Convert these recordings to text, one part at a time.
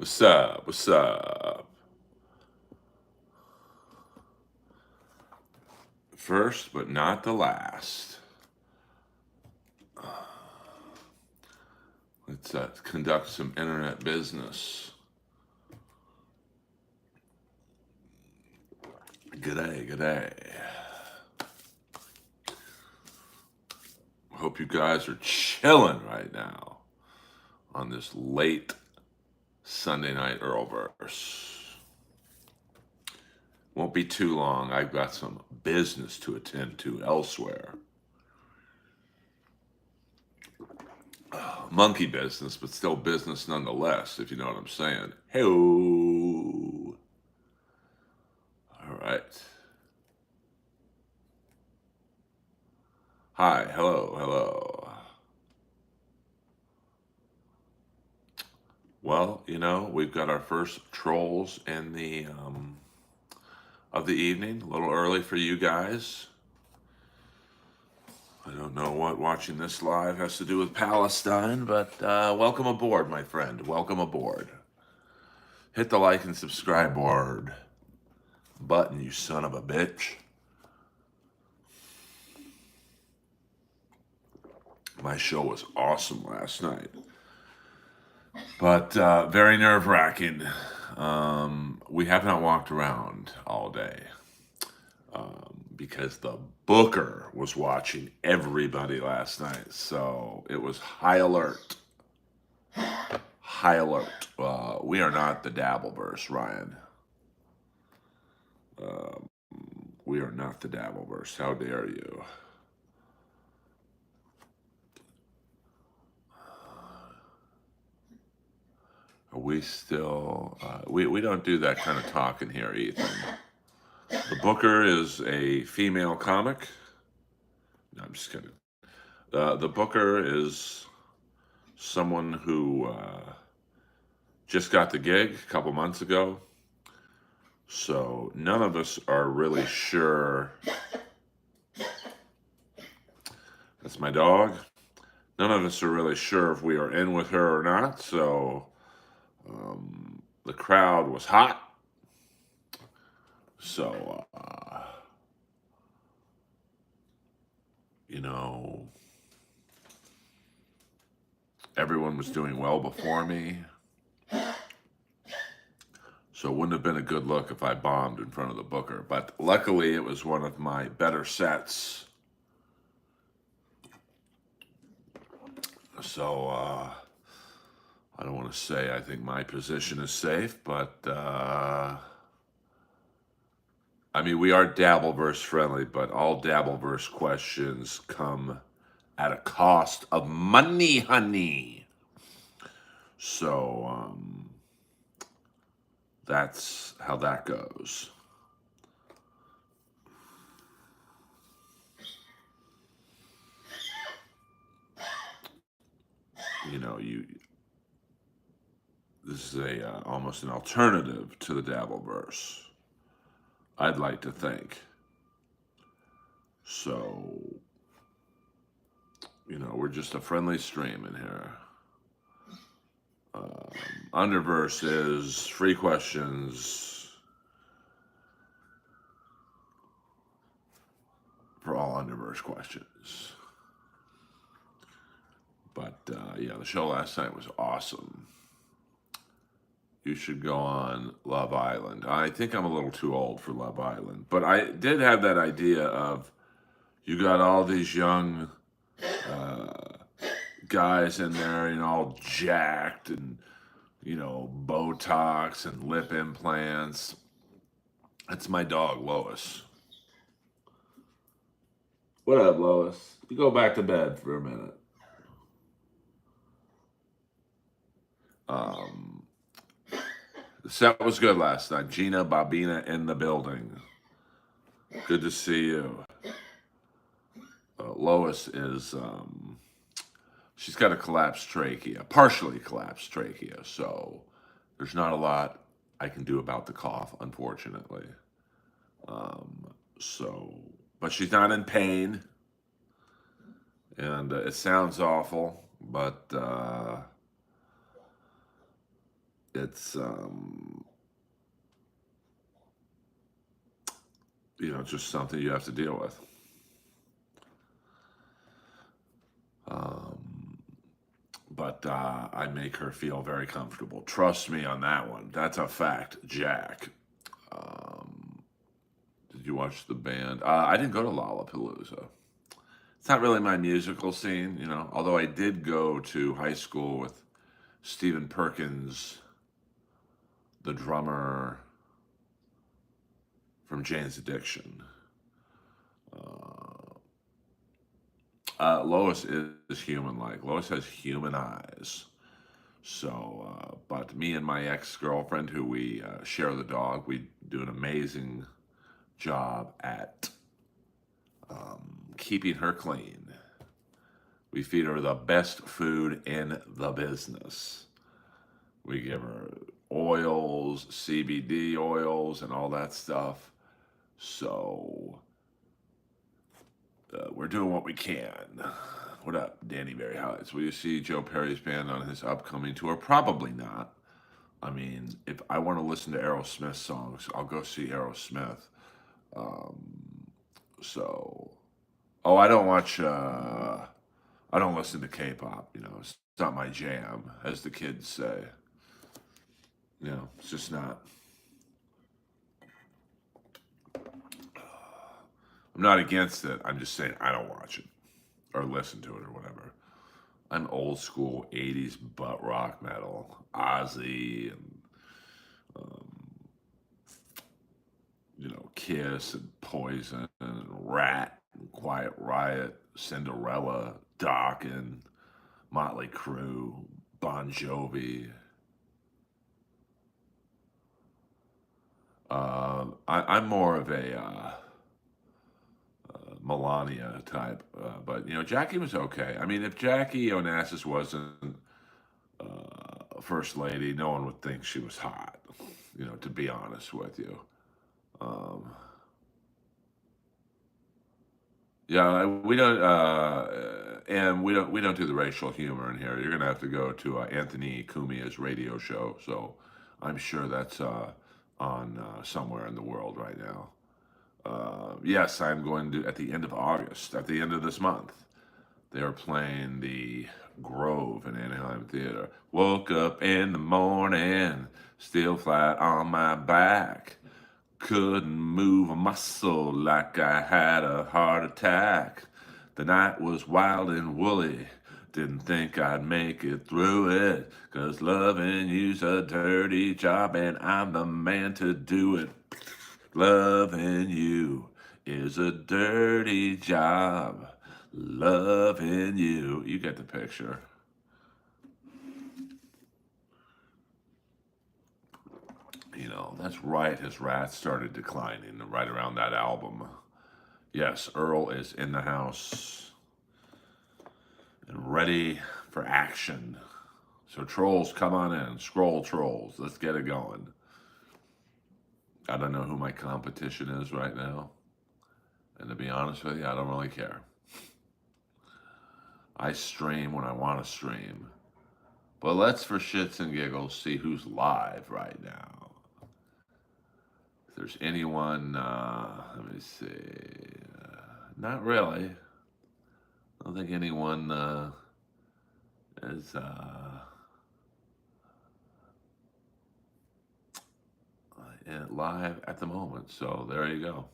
What's up? What's up? First, but not the last. Let's conduct some internet business. G'day, g'day. Hope you guys are chilling right now on this late Sunday night Earlverse. Won't be too long. I've got some business to attend to elsewhere. Monkey business, but still business nonetheless, if you know what I'm saying. Hey-o. All right. Hi, hello, hello. Well, we've got our first trolls in the of the evening. A little early for you guys. I don't know what watching this live has to do with Palestine, but welcome aboard, my friend. Welcome aboard. Hit the like and subscribe board button, you son of a bitch. My show was awesome last night, but very nerve-wracking. We have not walked around all day because the booker was watching everybody last night, so it was high alert. High alert. We are not the Dabbleverse, Ryan. We are not the Dabbleverse. How dare you? Are we still... we don't do that kind of talking here, Ethan. The Booker is a female comic. No, I'm just kidding. The Booker is someone who just got the gig a couple months ago. So none of us are really sure. That's my dog. None of us are really sure if we are in with her or not. So the crowd was hot. So, everyone was doing well before me. So it wouldn't have been a good look if I bombed in front of the booker. But luckily, it was one of my better sets. So I don't want to say I think my position is safe, but I mean, we are Dabbleverse friendly, but all Dabbleverse questions come at a cost of money, honey. So that's how that goes. This is almost an alternative to the Dabbleverse, I'd like to think. So, we're just a friendly stream in here. Underverse is free questions for all Underverse questions. But yeah, the show last night was awesome. You should go on Love Island. I think I'm a little too old for Love Island, but I did have that idea of you got all these young guys in there, all jacked and, Botox and lip implants. That's my dog, Lois. What up, Lois? You go back to bed for a minute. The set was good last night. Gina Bobina in the building. Good to see you. Lois is, she's got a collapsed trachea, partially collapsed trachea, so there's not a lot I can do about the cough, unfortunately. But she's not in pain, and it sounds awful, but it's just something you have to deal with. Um, but I make her feel very comfortable. Trust me on that one. That's a fact, Jack. Um, did you watch the band? I didn't go to Lollapalooza. It's not really my musical scene, although I did go to high school with Stephen Perkins, the drummer from Jane's Addiction. Uh, Lois is human like. Lois has human eyes. So, but me and my ex girlfriend, who we share the dog, we do an amazing job at keeping her clean. We feed her the best food in the business. We give her oils, CBD oils, and all that stuff. So, we're doing what we can. What up, Danny Berry Highlights? Will you see Joe Perry's band on his upcoming tour? Probably not. I mean, if I want to listen to Aerosmith songs, I'll go see Aerosmith. Um, so, oh, I don't watch. I don't listen to K-pop. It's not my jam, as the kids say. It's just not. I'm not against it. I'm just saying I don't watch it or listen to it or whatever. I'm old school '80s butt rock metal, Ozzy and Kiss and Poison and Rat and Quiet Riot, Cinderella, Dokken, Motley Crue, Bon Jovi. I'm more of a Melania type, but Jackie was okay. I mean, if Jackie Onassis wasn't first lady, no one would think she was hot. To be honest with you. Um, Yeah, we don't do the racial humor in here. You're gonna have to go to Anthony Cumia's radio show. So I'm sure that's on somewhere in the world right now. Yes, I'm going to at the end of August, at the end of this month. They are playing the Grove in Anaheim Theater. Woke up in the morning, still flat on my back. Couldn't move a muscle like I had a heart attack. The night was wild and woolly. Didn't think I'd make it through it. 'Cause loving you's a dirty job and I'm the man to do it. Loving you is a dirty job. Loving you. You get the picture. That's right. His rats started declining right around that album. Yes, Earl is in the house and ready for action. So, trolls, come on in. Scroll trolls. Let's get it going. I don't know who my competition is right now. And to be honest with you, I don't really care. I stream when I want to stream. But let's, for shits and giggles, see who's live right now. If there's anyone, let me see. Not really. I don't think anyone is live at the moment. So there you go.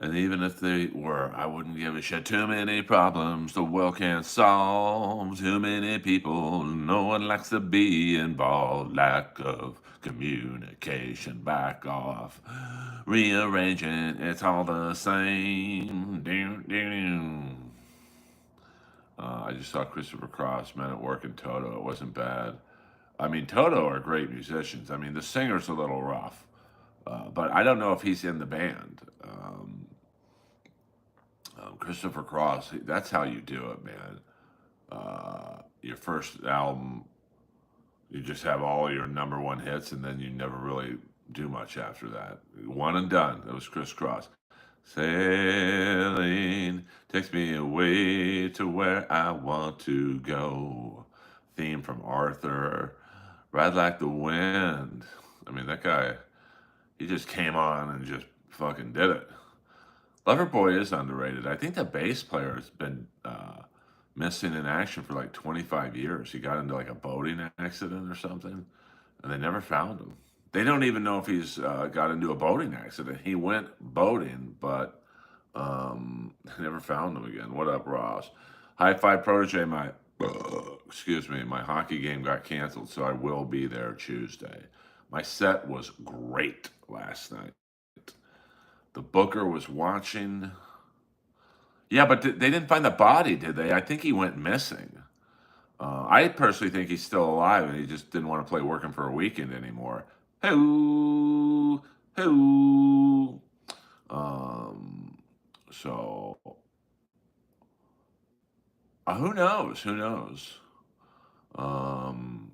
And even if they were, I wouldn't give a shit. Too many problems the world can't solve. Too many people, no one likes to be involved. Lack of communication, back off. Rearranging, it's all the same. I just saw Christopher Cross, Men at Work, and Toto. It wasn't bad. I mean, Toto are great musicians. I mean, the singer's a little rough, but I don't know if he's in the band. Christopher Cross, that's how you do it, man. Your first album, you just have all your number one hits, and then you never really do much after that. One and done. That was Chris Cross. Sailing takes me away to where I want to go. theme from Arthur, Ride Like the Wind. I mean, that guy, he just came on and just fucking did it. Loverboy is underrated. I think the bass player has been missing in action for like 25 years. He got into like a boating accident or something, and they never found him. They don't even know if he's got into a boating accident. He went boating, but never found him again. What up, Ross? High Five Protege, my excuse me, my hockey game got canceled, so I will be there Tuesday. My set was great last night. The booker was watching. Yeah, but they didn't find the body, did they? I think he went missing. I personally think he's still alive, and he just didn't want to play working for a weekend anymore. Hoo, hoo. Um, so who knows? Who knows? Um,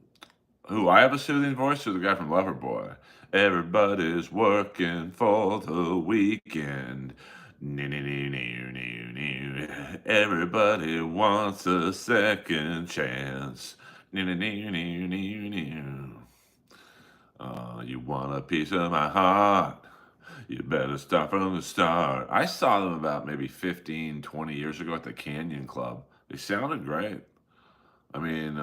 who I have a soothing voice or the guy from Loverboy? Everybody's working for the weekend. Everybody wants a second chance. You want a piece of my heart? You better start from the start. I saw them about maybe 15, 20 years ago at the Canyon Club. They sounded great. I mean,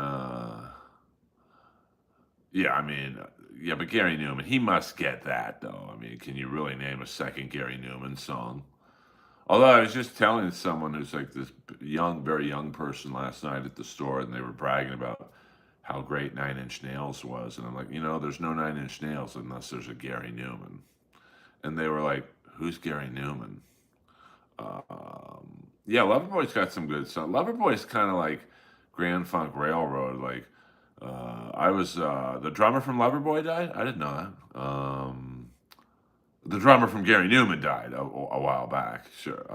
yeah, I mean, yeah, but Gary Newman, he must get that, though. I mean, can you really name a second Gary Newman song? Although I was just telling someone who's like this young, very young person last night at the store, and they were bragging about how great Nine Inch Nails was. And I'm like, there's no Nine Inch Nails unless there's a Gary Newman. And they were like, who's Gary Newman? Yeah, Loverboy's got some good stuff. Loverboy's kind of like Grand Funk Railroad. Like, I was the drummer from Loverboy died. I didn't know that. The drummer from Gary Newman died a while back. Sure,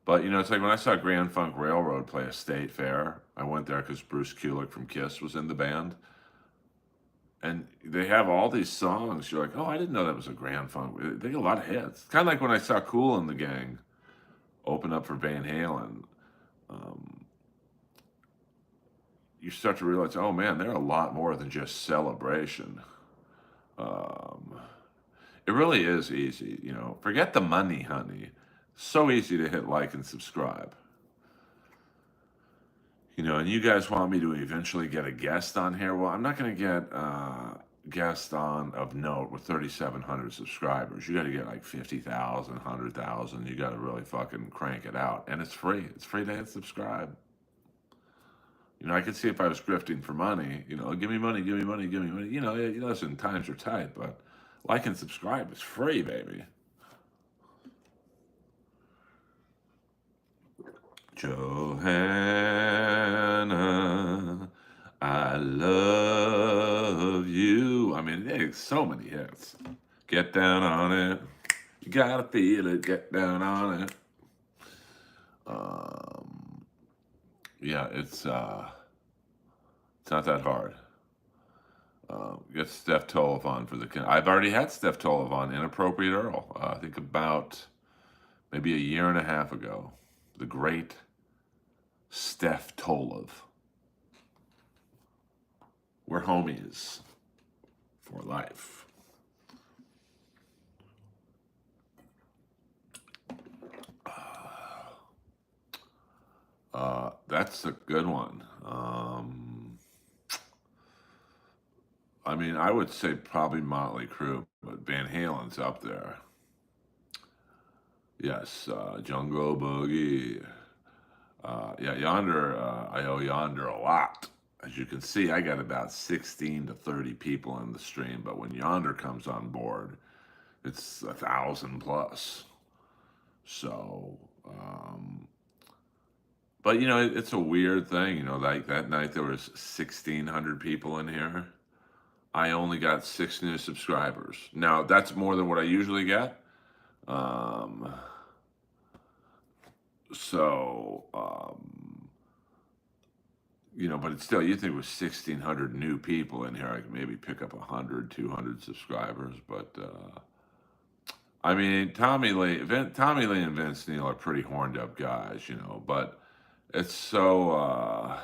but it's like when I saw Grand Funk Railroad play a state fair. I went there because Bruce Kulick from Kiss was in the band, and they have all these songs. You're like, oh, I didn't know that was a Grand Funk. They get a lot of hits. Kind of like when I saw Kool and the Gang open up for Van Halen. Um, you start to realize, oh man, they're a lot more than just Celebration. Um, it really is easy, Forget the money, honey. So easy to hit like and subscribe. And you guys want me to eventually get a guest on here. Well, I'm not going to get a guest on of note with 3,700 subscribers. You got to get like 50,000, 100,000. You got to really fucking crank it out. And it's free. It's free to hit subscribe. I could see if I was grifting for money, give me money, give me money, give me money. Listen, times are tight, but like and subscribe is free, baby. Johanna, I love you. I mean, there's so many hits. Get down on it. You gotta feel it. Get down on it. Yeah, it's not that hard. Get Steph Tolev on for the. I've already had Steph Tolev on Inappropriate Earl. I think about maybe a year and a half ago. The great Steph Tolev. We're homies for life. That's a good one. I mean, I would say probably Motley Crue, but Van Halen's up there. Yes, Jungle Boogie. Yeah, Yonder, I owe Yonder a lot. As you can see, I got about 16 to 30 people in the stream, but when Yonder comes on board, it's 1,000 plus. So, but it's a weird thing. Like that night there was 1,600 people in here. I only got 6 new subscribers. Now that's more than what I usually get. Um, so, but it's still, you think with 1,600 new people in here, I could maybe pick up 100, 200 subscribers. But I mean, Tommy Lee and Vince Neil are pretty horned up guys, but it's so.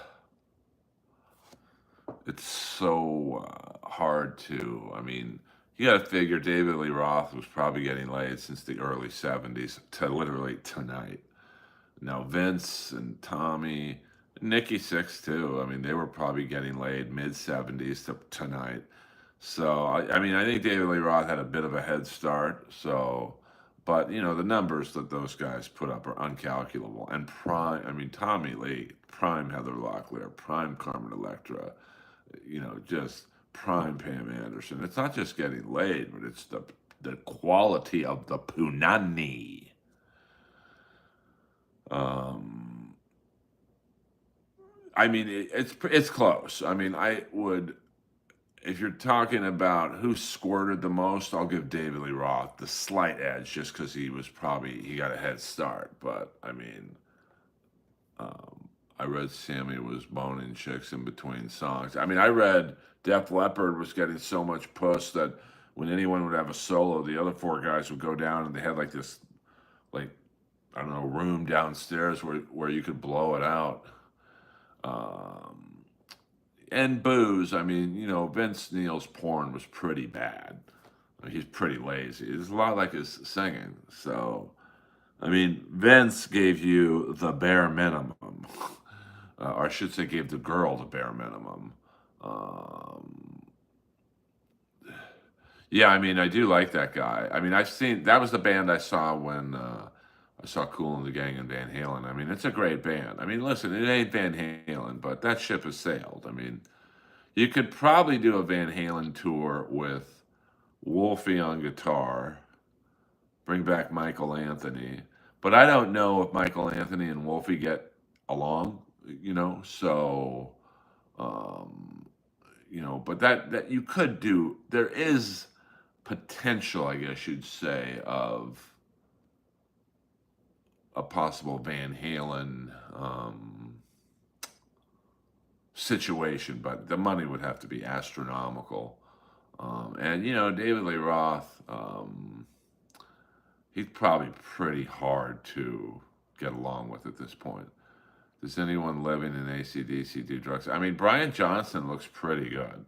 it's so hard to. I mean, you got to figure David Lee Roth was probably getting laid since the early '70s to literally tonight. Now Vince and Tommy, Nikki Sixx too. I mean, they were probably getting laid mid '70s to tonight. So I mean, I think David Lee Roth had a bit of a head start. So, but the numbers that those guys put up are uncalculable. And prime, I mean, Tommy Lee, prime Heather Locklear, prime Carmen Electra, just prime Pam Anderson. It's not just getting laid, but it's the quality of the punani. Um, I mean, it's close. I mean, I would if you're talking about who squirted the most, I'll give David Lee Roth the slight edge just because he got a head start. But I mean, I read Sammy was boning chicks in between songs. I mean, I read Def Leppard was getting so much puss that when anyone would have a solo, the other four guys would go down and they had like this, like, I don't know, room downstairs where you could blow it out. Um, and booze. I mean, Vince Neil's porn was pretty bad. I mean, he's pretty lazy. It's a lot like his singing. So, I mean, Vince gave you the bare minimum, or I should say, gave the girl the bare minimum. Um, yeah, I mean, I do like that guy. I mean, I've seen that was the band I saw when I saw Cool and the Gang and Van Halen. I mean, it's a great band. I mean, listen, it ain't Van Halen, but that ship has sailed. I mean, you could probably do a Van Halen tour with Wolfie on guitar, bring back Michael Anthony. But I don't know if Michael Anthony and Wolfie get along, so um, but that you could do there is potential, I guess you'd say, of a possible Van Halen situation, but the money would have to be astronomical. And David Lee Roth, he's probably pretty hard to get along with at this point. Does anyone living in ACDC do drugs? I mean, Brian Johnson looks pretty good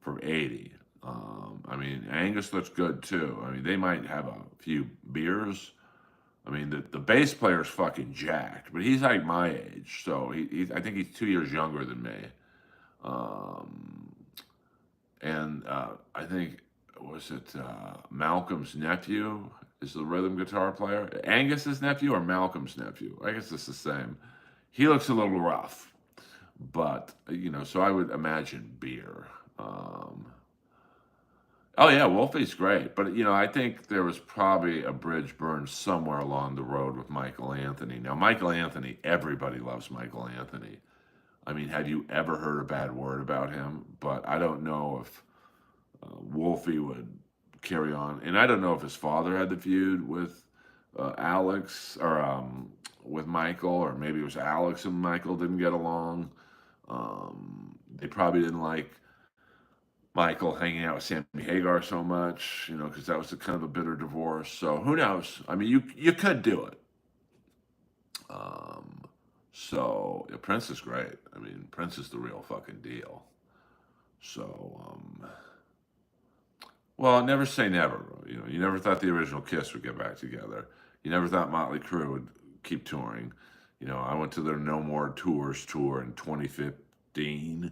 for 80. I mean, Angus looks good too. I mean, they might have a few beers. I mean, the bass player's fucking jacked, but he's like my age, so I think he's 2 years younger than me. Um, and I think was it Malcolm's nephew is the rhythm guitar player. Angus's nephew or Malcolm's nephew? I guess it's the same. He looks a little rough, but so I would imagine beer. Oh yeah, Wolfie's great, but I think there was probably a bridge burned somewhere along the road with Michael Anthony. Now, Michael Anthony, everybody loves Michael Anthony. I mean, have you ever heard a bad word about him? But I don't know if Wolfie would carry on, and I don't know if his father had the feud with Alex or with Michael, or maybe it was Alex and Michael didn't get along. They probably didn't like Michael hanging out with Sammy Hagar so much, because that was a kind of a bitter divorce. So who knows? I mean, you could do it. Um, so yeah, Prince is great. I mean, Prince is the real fucking deal. So well, never say never. You never thought the original Kiss would get back together. You never thought Motley Crue would keep touring. I went to their No More Tours tour in 2015.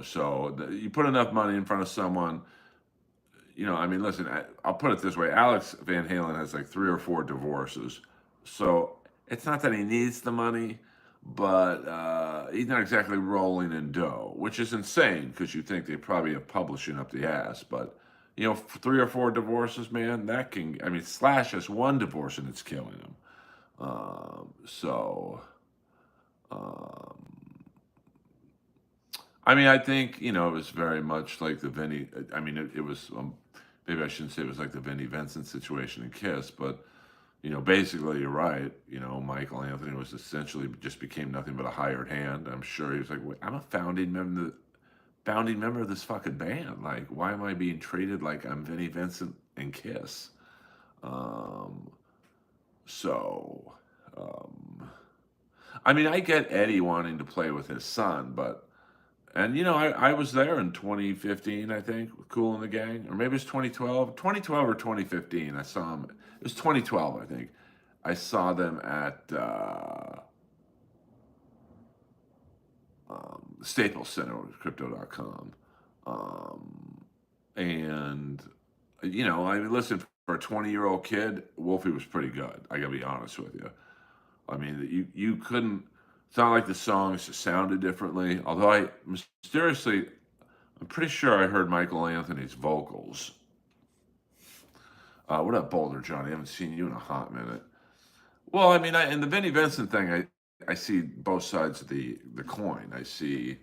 So you put enough money in front of someone. I mean, listen, I'll put it this way: Alex Van Halen has like 3 or 4 divorces, so it's not that he needs the money, but he's not exactly rolling in dough, which is insane because you think they probably have publishing up the ass. But 3 or 4 divorces, man, that can. I mean, Slash has one divorce and it's killing him. So, um, I mean, I think it was very much like the Vinny. I mean, it was maybe I shouldn't say it was like the Vinnie Vincent situation in Kiss, but basically you're right. Michael Anthony was essentially just became nothing but a hired hand. I'm sure he was like, "Wait, I'm a founding member of this fucking band. Like, why am I being treated like I'm Vinnie Vincent and Kiss?" Um, so, um, I mean, I get Eddie wanting to play with his son, but And I was there in 2015, I think, with Cool and the Gang, or maybe it's 2012 or 2015. I saw them. It was 2012, I think. I saw them at Staples Center with Crypto.com. Um, and, I mean, listen, for a 20-year-old kid, Wolfie was pretty good. I got to be honest with you. I mean, you couldn't, it's not like the songs sounded differently. Although mysteriously, I'm pretty sure I heard Michael Anthony's vocals. What up, Boulder Johnny? I haven't seen you in a hot minute. Well, I mean, in the Vinnie Vincent thing, I see both sides of the coin. I see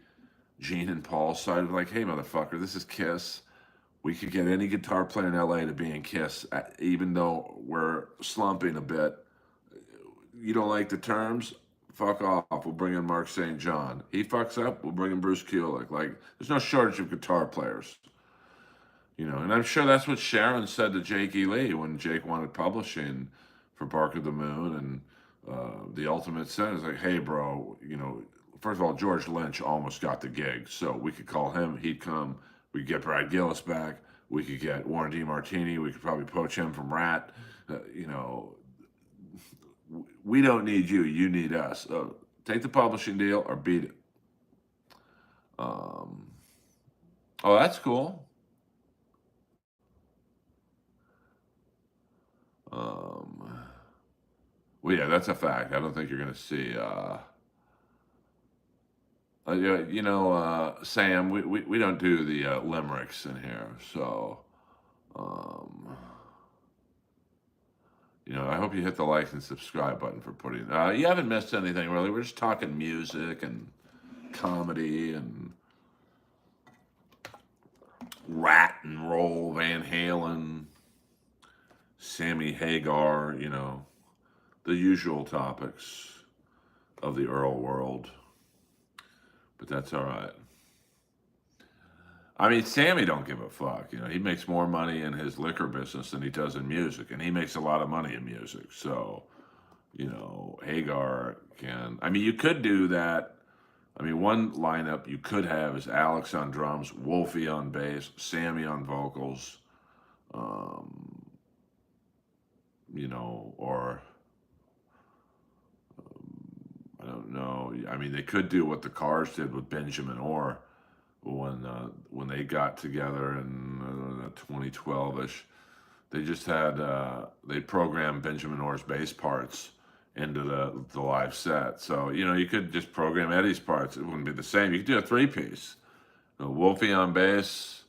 Gene and Paul's side of like, hey, motherfucker, this is Kiss. We could get any guitar player in LA to be in Kiss, even though we're slumping a bit. You don't like the terms? Fuck off. We'll bring in Mark St. John. He fucks up, we'll bring in Bruce Kulick. Like, there's no shortage of guitar players. And I'm sure that's what Sharon said to Jake E. Lee when Jake wanted publishing for Bark of the Moon and The Ultimate Sin. It's like, hey, bro, first of all, George Lynch almost got the gig, so we could call him, he'd come. We could get Brad Gillis back. We could get Warren DeMartini. We could probably poach him from Rat. We don't need you. You need us. Take the publishing deal or beat it. Um, oh, that's cool. Um, well, yeah, that's a fact. I don't think you're going to see. Sam, we don't do the limericks in here, so. Um, I hope you hit the like and subscribe button for putting. You haven't missed anything really. We're just talking music and comedy and rat and roll, Van Halen, Sammy Hagar. The usual topics of the Earl world. But that's all right. I mean, Sammy don't give a fuck. He makes more money in his liquor business than he does in music, and he makes a lot of money in music. So, Hagar can. I mean, you could do that. I mean, one lineup you could have is Alex on drums, Wolfie on bass, Sammy on vocals, um, or I don't know. I mean, they could do what the Cars did with Benjamin Orr when they got together in 2012ish. They just had they programmed Benjamin Orr's bass parts into the live set. So you could just program Eddie's parts. It wouldn't be the same. You could do a three-piece. Wolfie on bass,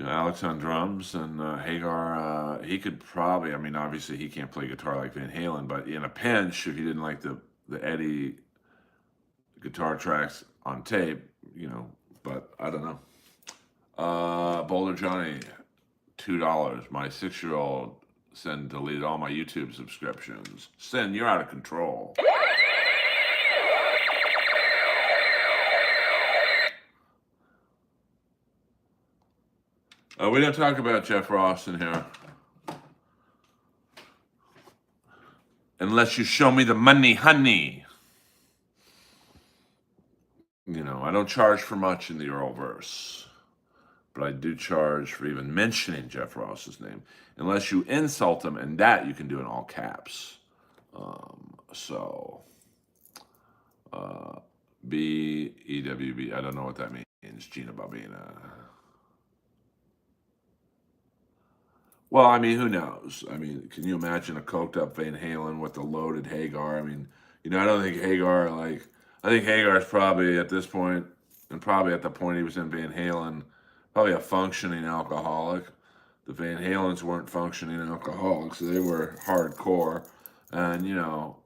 Alex on drums, and Hagar. He could probably. I mean, obviously he can't play guitar like Van Halen, but in a pinch, if you didn't like the Eddie guitar tracks on tape, But I don't know. Boulder Johnny, $2. My 6-year-old Sin deleted all my YouTube subscriptions. Sin, you're out of control. We don't talk about Jeff Ross in here. Unless you show me the money, honey. I don't charge for much in the Earlverse. But I do charge for even mentioning Jeff Ross's name. Unless you insult him, and that you can do in all caps. BEWB, I don't know what that means. Gina Bobina. Well, I mean, who knows? I mean, can you imagine a coked up Van Halen with a loaded Hagar? I mean, I don't think Hagar, I think Hagar's probably at this point, and probably at the point he was in Van Halen, probably a functioning alcoholic. The Van Halens weren't functioning alcoholics, they were hardcore. And,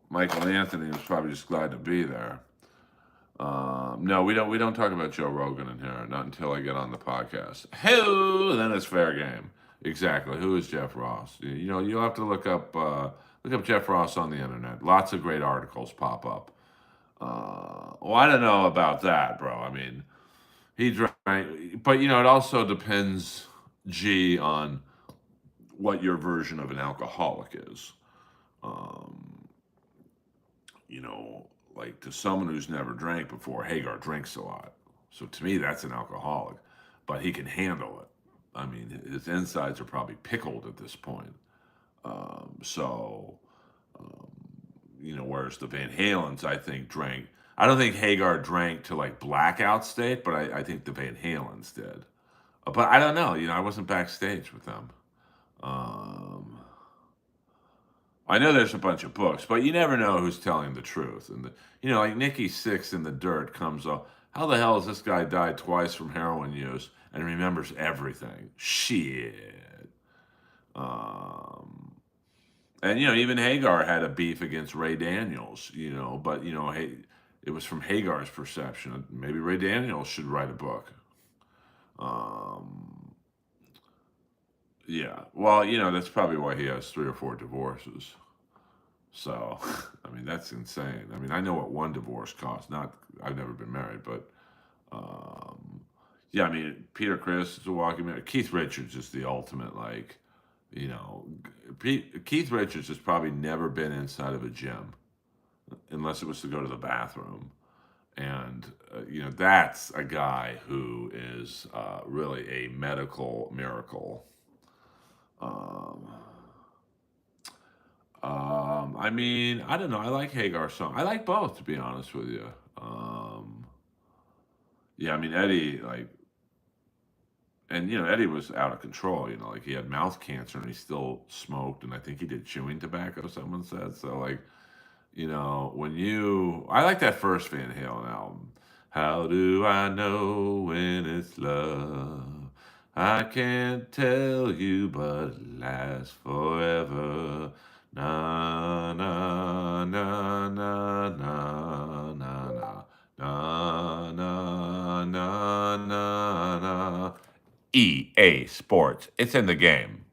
Michael Anthony was probably just glad to be there. No, we don't talk about Joe Rogan in here, not until I get on the podcast. Who? Then it's fair game. Exactly. Who is Jeff Ross? You'll have to look up Jeff Ross on the internet. Lots of great articles pop up. Well, I don't know about that, bro. I mean, he drank, but it also depends, on what your version of an alcoholic is. like to someone who's never drank before, Hagar drinks a lot. So to me, that's an alcoholic, but he can handle it. I mean, his insides are probably pickled at this point. So, um, whereas the Van Halens, I think, drank. I don't think Hagar drank to like blackout state, but I think the Van Halens did. But I don't know. I wasn't backstage with them. Um, I know there's a bunch of books, but you never know who's telling the truth. And like Nikki Sixx in the Dirt comes up. How the hell has this guy died twice from heroin use and remembers everything? Shit. Um, and even Hagar had a beef against Ray Daniels. But hey, it was from Hagar's perception. Maybe Ray Daniels should write a book. Um, yeah. Well, that's probably why he has 3 or 4 divorces. So, I mean, that's insane. I mean, I know what one divorce costs. Not, I've never been married, but um, yeah. I mean, Peter Criss is a walking man. Keith Richards is the ultimate, like, Keith Richards has probably never been inside of a gym unless it was to go to the bathroom, and that's a guy who is really a medical miracle. Um, I mean, I don't know. I like Hagar's song. I like both, to be honest with you. Yeah, I mean Eddie, like, and Eddie was out of control. Like he had mouth cancer and he still smoked, and I think he did chewing tobacco. Someone said so. Like, I like that first Van Halen album. How do I know when it's love? I can't tell you, but it lasts forever. Na na na na na na na na na na na na. EA Sports. It's in the game.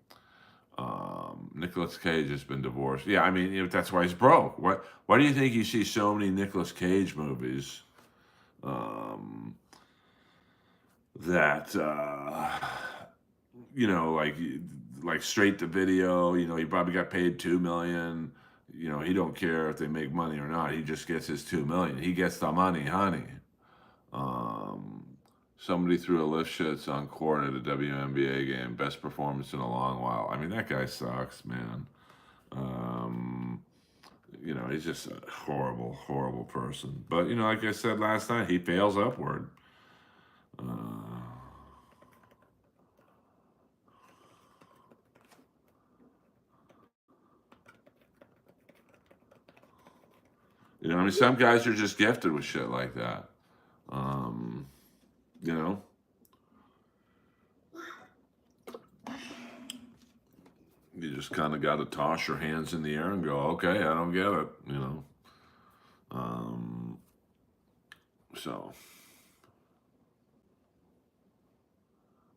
Nicolas Cage has been divorced. Yeah, I mean, that's why he's broke. Why do you think you see so many Nicolas Cage movies um, that like straight to video? He probably got paid $2 million. He don't care if they make money or not. He just gets his $2 million. He gets the money, honey. Um, Somebody threw a lift shits on court at a WNBA game. Best performance in a long while. I mean, that guy sucks, man. Um, he's just a horrible, horrible person. But, like I said last night, he fails upward. Uh, I mean, some guys are just gifted with shit like that. Um, you know, you just kind of got to toss your hands in the air and go, okay, I don't get it. Um, so,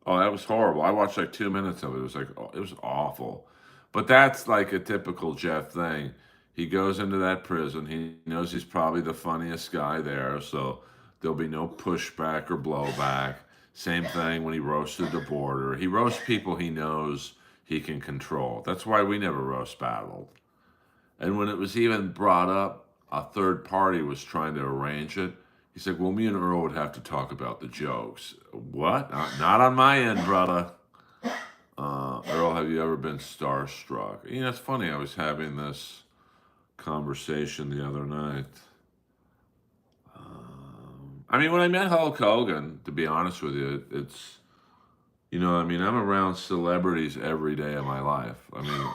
oh, that was horrible. I watched like 2 minutes of it. It was like, oh, it was awful. But that's like a typical Jeff thing. He goes into that prison. He knows he's probably the funniest guy there, so there'll be no pushback or blowback. Same thing when he roasted the border. He roasts people he knows he can control. That's why we never roast battled. And when it was even brought up, a third party was trying to arrange it. He said, well, me and Earl would have to talk about the jokes. What? Not on my end, brother. Earl, have you ever been starstruck? It's funny. I was having this conversation the other night. I mean, when I met Hulk Hogan, to be honest with you, it's, I mean, I'm around celebrities every day of my life. I mean,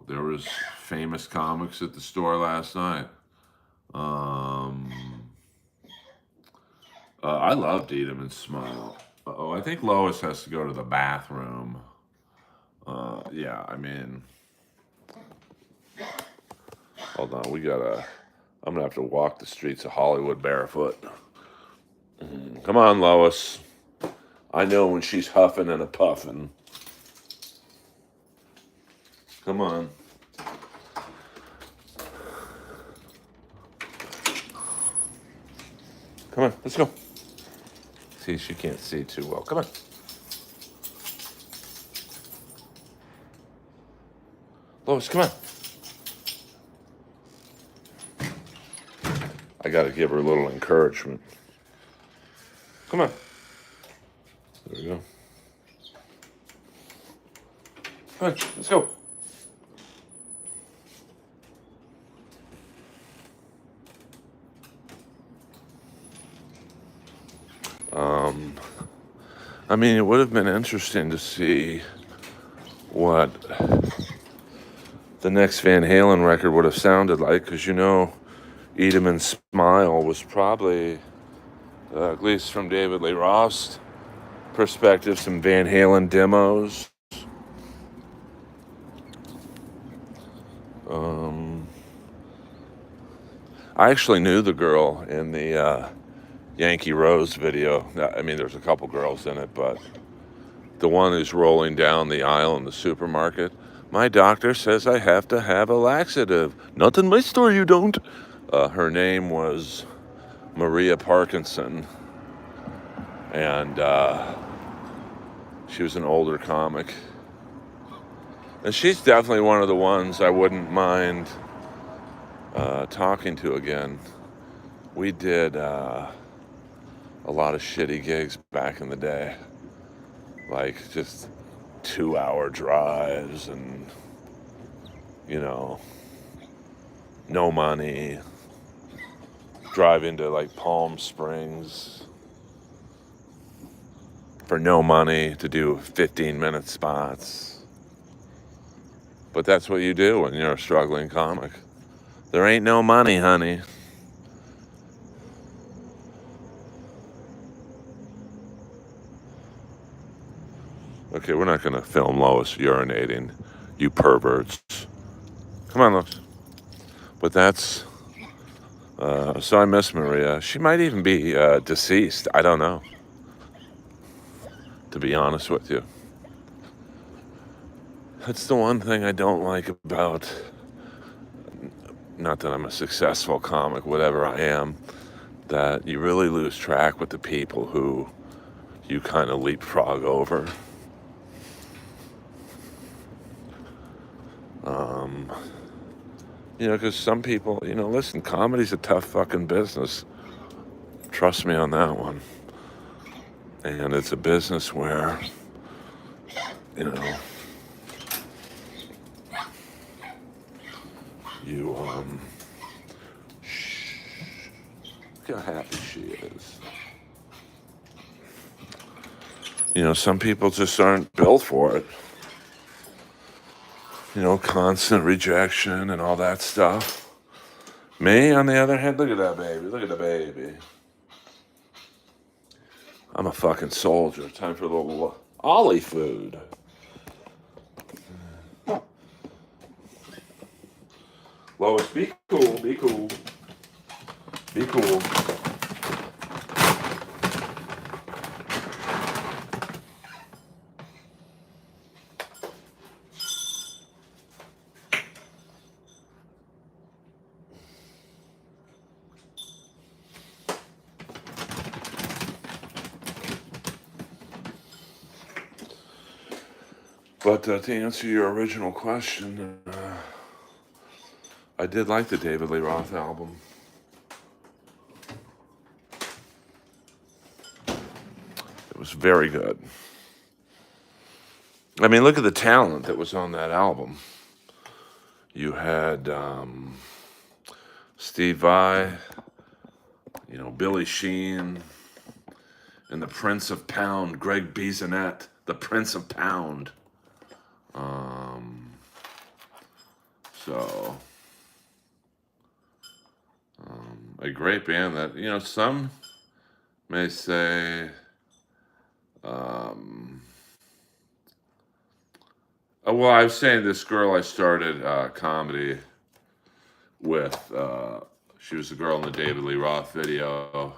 there was famous comics at the store last night. Um, I loved Eat 'em and Smile. Oh, I think Lois has to go to the bathroom. Yeah, I mean, hold on, I'm gonna have to walk the streets of Hollywood barefoot. Come on, Lois. I know when she's huffing and a puffing. Come on. Come on, let's go. See, she can't see too well. Come on. Lois, come on. I got to give her a little encouragement. Come on. There we go. Come on, let's go. I mean, it would have been interesting to see what the next Van Halen record would have sounded like, because Eat 'Em and Smile was probably, at least from David Lee Roth's perspective, some Van Halen demos. I actually knew the girl in the Yankee Rose video. I mean, there's a couple girls in it, but the one who's rolling down the aisle in the supermarket. My doctor says I have to have a laxative. Not in my store, you don't. Her name was Maria Parkinson, and she was an older comic. And she's definitely one of the ones I wouldn't mind talking to again. We did a lot of shitty gigs back in the day, like just 2-hour drives and, no money, driving to like Palm Springs for no money to do 15-minute spots. But that's what you do when you're a struggling comic. There ain't no money, honey. Okay, we're not going to film Lois urinating, you perverts. Come on, Lois. But that's... so I miss Maria. She might even be deceased. I don't know, to be honest with you. That's the one thing I don't like about... Not that I'm a successful comic, whatever I am, that you really lose track with the people who you kind of leapfrog over. Because some people, listen, comedy's a tough fucking business. Trust me on that one. And it's a business where, you, look how happy she is. Some people just aren't built for it. Constant rejection and all that stuff. Me, on the other hand, look at that baby. Look at the baby. I'm a fucking soldier. Time for a little Ollie food. Lois, be cool, be cool. Be cool. But to answer your original question, I did like the David Lee Roth album. It was very good. I mean, look at the talent that was on that album. You had Steve Vai, Billy Sheehan, and the Prince of Pound, Greg Bissonette, the Prince of Pound. So, a great band that, some may say, well, I was saying this girl I started comedy with, she was the girl in the David Lee Roth video.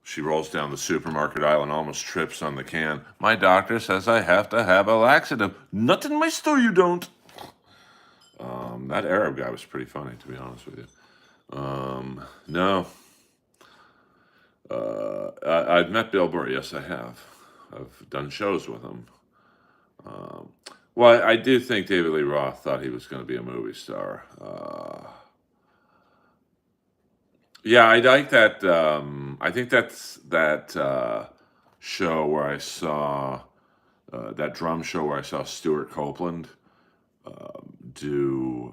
She rolls down the supermarket aisle and almost trips on the can. My doctor says I have to have a laxative. Not in my store, you don't. That Arab guy was pretty funny, to be honest with you. No. I've met Bill Burr. Yes, I have. I've done shows with him. Well, I do think David Lee Roth thought he was going to be a movie star. Yeah, I like that. I think that's that show where I saw that drum show where I saw Stuart Copeland do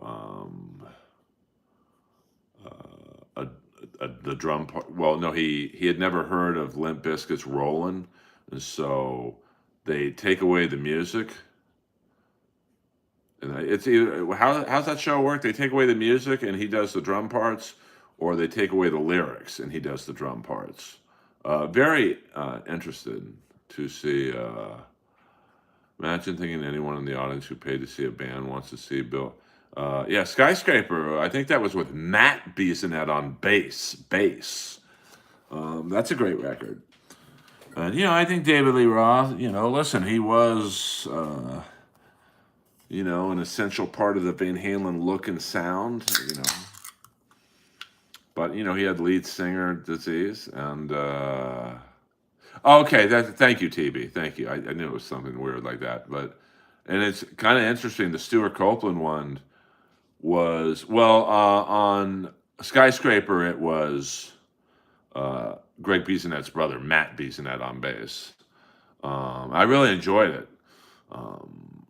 a, the drum part. Well, no, he had never heard of Limp Bizkit's "Rollin'," and so they take away the music. And it's either how's that show work? They take away the music and he does the drum parts, or they take away the lyrics and he does the drum parts. Very interested to see. Imagine thinking anyone in the audience who paid to see a band wants to see Bill. Yeah, Skyscraper. I think that was with Matt Bissonette on bass. Bass. That's a great record. And I think David Lee Roth. Listen, he was. An essential part of the Van Halen look and sound. But he had lead singer disease, and okay, thank you, TB, thank you. I knew it was something weird like that, and it's kind of interesting. The Stuart Copeland one was on Skyscraper. It was Greg Bissonette's brother, Matt Bissonette, on bass. I really enjoyed it.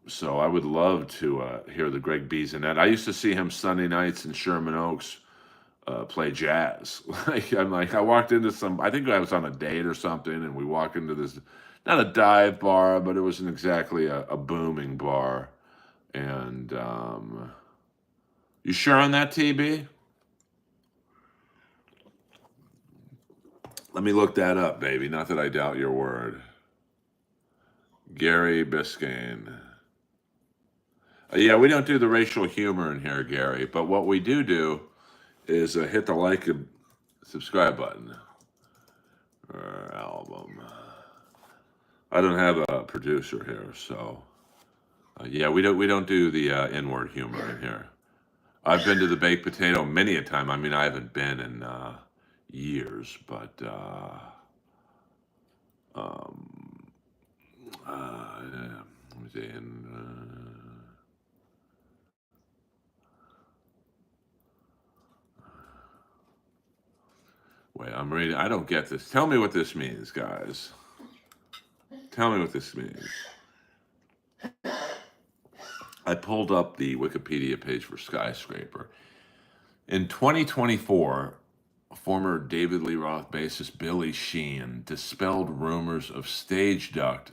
So I would love to hear the Greg Bissonette. I used to see him Sunday nights in Sherman Oaks play jazz. I walked into I think I was on a date or something, and we walked into this, not a dive bar, but it wasn't exactly a booming bar. And you sure on that, TB? Let me look that up, baby. Not that I doubt your word. Gary Biscayne. Yeah, we don't do the racial humor in here, Gary, but what we do is hit the like and subscribe button. Album. I don't have a producer here, so yeah, we don't do the inward humor in here. I've been to the baked potato many a time. I mean, I haven't been in years, but um, yeah, let me see. Wait, I'm reading. I don't get this. Tell me what this means, guys. Tell me what this means. I pulled up the Wikipedia page for Skyscraper. In 2024, former David Lee Roth bassist Billy Sheehan dispelled rumors of stage duct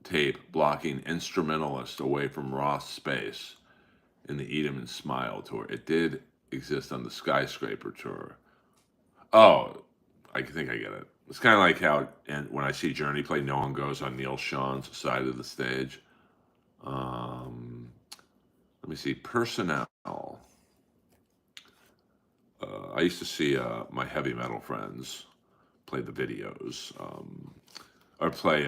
tape blocking instrumentalists away from Roth's space in the Eat 'Em and Smile tour. It did exist on the Skyscraper tour. Oh, I think I get it. It's kind of like how, and when I see Journey play, no one goes on Neil Sean's side of the stage. Um, Let me see. Personnel. I used to see my heavy metal friends play the videos, or play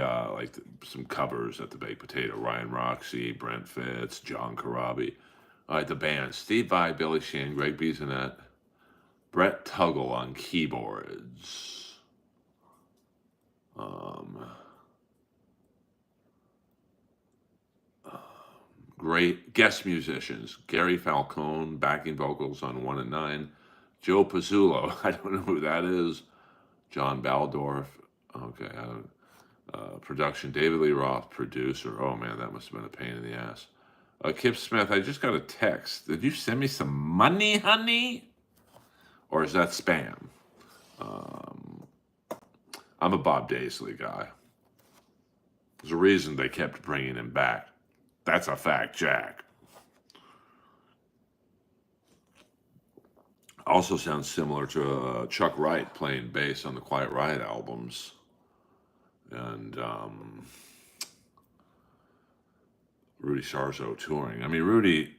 some covers at the Baked Potato. Ryan Roxy, Brent Fitz, John Corabi. All right, the band: Steve Vai, Billy Sheehan, Greg Bissonette, Brett Tuggle on keyboards. Um, Great guest musicians: Gary Falcone, backing vocals on 1 and 9. Joe Pizzullo, I don't know who that is. John Baldorf, okay. Production: David Lee Roth, producer. Oh man, that must have been a pain in the ass. Kip Smith, I just got a text. Did you send me some money, honey? Or is that spam? Um, I'm a Bob Daisley guy. There's a reason they kept bringing him back. That's a fact, Jack. Also sounds similar to Chuck Wright playing bass on the Quiet Riot albums. And Rudy Sarzo touring. I mean, Rudy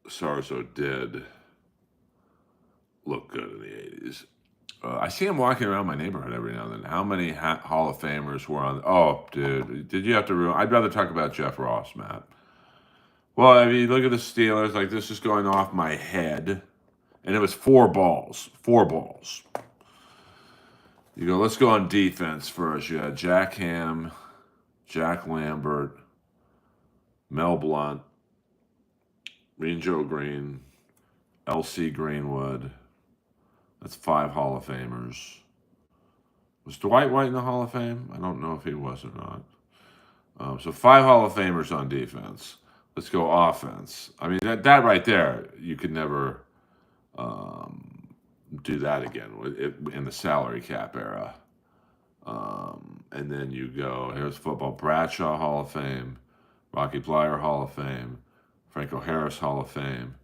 Sarzo did look good in the 80s. I see him walking around my neighborhood every now and then. How many Hall of Famers were on? Oh, dude, did you have to ruin? I'd rather talk about Jeff Ross, Matt. Well, I mean, look at the Steelers. Like, this is going off my head. And it was 4 balls. 4 balls. You go, let's go on defense first. You had Jack Ham, Jack Lambert, Mel Blount, Mean Joe Green, L.C. Greenwood, That's 5 Hall of Famers. Was Dwight White in the Hall of Fame? I don't know if he was or not. So 5 Hall of Famers on defense. Let's go offense. I mean, that right there, you could never do that again in the salary cap era. And then you go, here's football. Bradshaw Hall of Fame, Rocky Bleier Hall of Fame, Franco Harris Hall of Fame,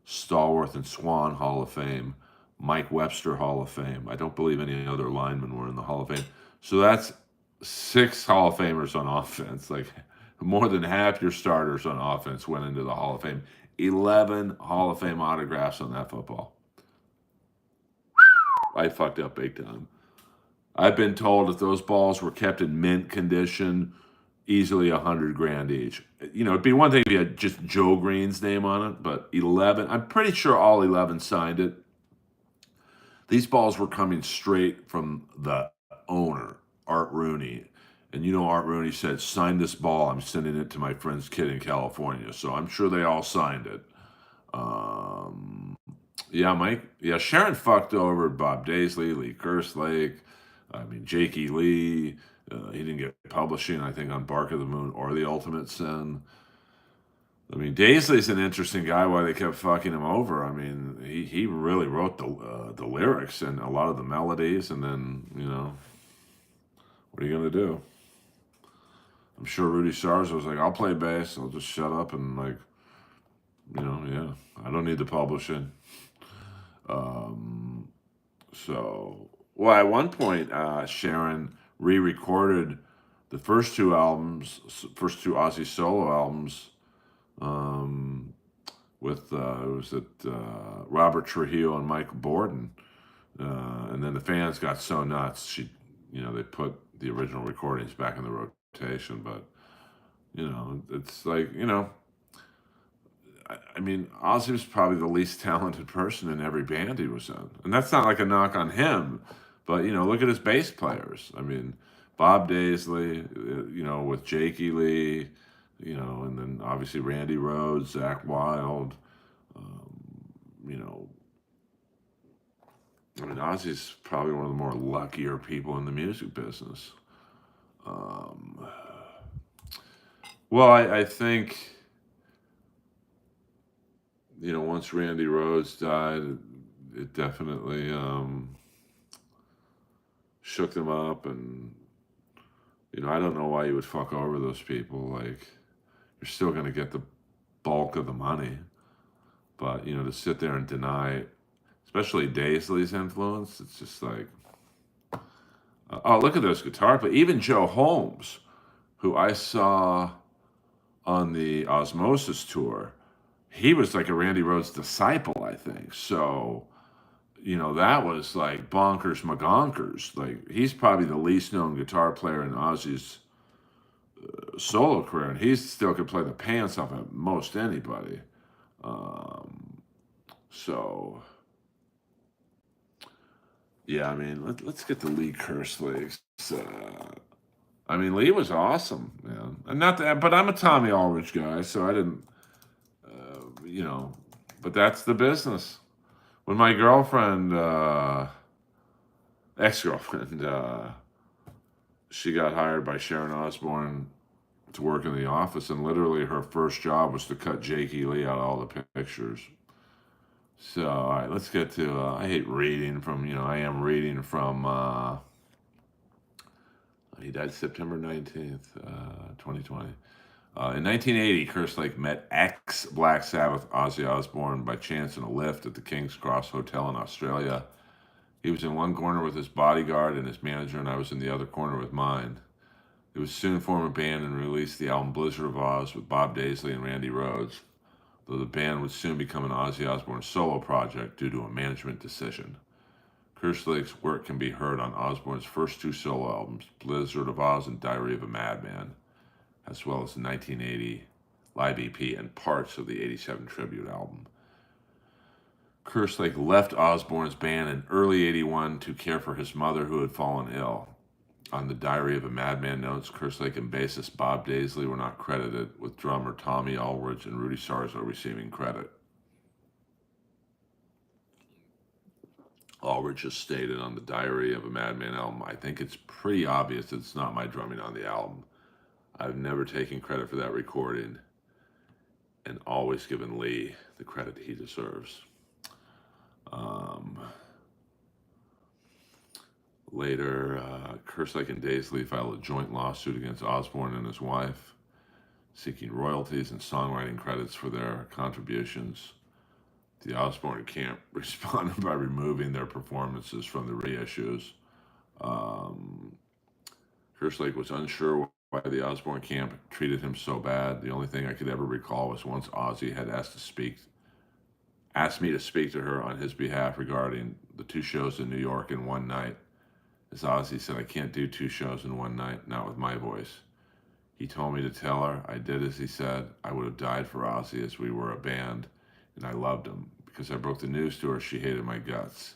Stallworth and Swan Hall of Fame, Mike Webster Hall of Fame. I don't believe any other linemen were in the Hall of Fame. So that's 6 Hall of Famers on offense. Like more than half your starters on offense went into the Hall of Fame. 11 Hall of Fame autographs on that football. I fucked up big time. I've been told if those balls were kept in mint condition, easily $100,000 each. You know, it'd be one thing if you had just Joe Green's name on it, but 11, I'm pretty sure all 11 signed it. These balls were coming straight from the owner, Art Rooney. And you know, Art Rooney said, sign this ball. I'm sending it to my friend's kid in California. So I'm sure they all signed it. Yeah, Mike. Yeah, Sharon fucked over Bob Daisley, Lee Kerslake. I mean, Jakey Lee. He didn't get publishing, I think, on Bark of the Moon or The Ultimate Sin. I mean, Daisley's an interesting guy. Why they kept fucking him over? I mean, he really wrote the lyrics and a lot of the melodies, and then what are you gonna do? I'm sure Rudy Sarzo was like, I'll play bass. I'll just shut up and yeah, I don't need the publishing. Well, at one point, Sharon re-recorded the first two Ozzy solo albums, with Robert Trujillo and Michael Borden, and then the fans got so nuts. They put the original recordings back in the rotation, but it's like I mean, Ozzy was probably the least talented person in every band he was in. And that's not like a knock on him, but, look at his bass players. I mean, Bob Daisley, with Jakey Lee, and then obviously Randy Rhoads, Zach Wilde. I mean, Ozzy's probably one of the more luckier people in the music business. Well, I think... once Randy Rhoads died, it definitely shook them up. And, I don't know why you would fuck over those people. Like, you're still going to get the bulk of the money. But, to sit there and deny, especially Daisley's influence, it's just like, oh, look at those guitar players. Even Joe Holmes, who I saw on the Osmosis tour, he was like a Randy Rhoads disciple, I think. So, that was like bonkers magonkers. Like, he's probably the least known guitar player in Ozzy's solo career, and he still could play the pants off of most anybody. So, yeah, I mean, let's get to Lee Kerslake. I mean, Lee was awesome, man. And not that, but I'm a Tommy Aldridge guy, so I didn't, but that's the business. When my girlfriend, ex-girlfriend, she got hired by Sharon Osbourne to work in the office, and literally her first job was to cut Jakey Lee out of all the pictures. So, all right, let's get to, I hate reading from, I am reading from, he died September 19th, 2020. In 1980, Kerslake met ex-Black Sabbath Ozzy Osbourne by chance in a lift at the King's Cross Hotel in Australia. He was in one corner with his bodyguard and his manager, and I was in the other corner with mine. They would soon form a band and release the album Blizzard of Oz with Bob Daisley and Randy Rhoads, though the band would soon become an Ozzy Osbourne solo project due to a management decision. Kerslake's work can be heard on Osbourne's first 2 solo albums, Blizzard of Oz and Diary of a Madman, as well as the 1980 live EP and parts of the 87 tribute album. Kerslake left Osbourne's band in early 81 to care for his mother who had fallen ill. On the Diary of a Madman notes, Kerslake and bassist Bob Daisley were not credited, with drummer Tommy Aldridge and Rudy Sarzo receiving credit. Aldrich has stated on the Diary of a Madman album, I think it's pretty obvious it's not my drumming on the album. I've never taken credit for that recording and always given Lee the credit he deserves. Um, Later, Kerslake and Daisley filed a joint lawsuit against Osbourne and his wife, seeking royalties and songwriting credits for their contributions. The Osbourne camp responded by removing their performances from the reissues. Um, Kerslake was unsure why the Osbourne camp treated him so bad. The only thing I could ever recall was once Ozzy had asked me to speak to her on his behalf regarding the 2 shows in New York in one night. As Ozzy said, I can't do 2 shows in one night, not with my voice. He told me to tell her. I did as he said. I would have died for Ozzy as we were a band, and I loved him. Because I broke the news to her, she hated my guts.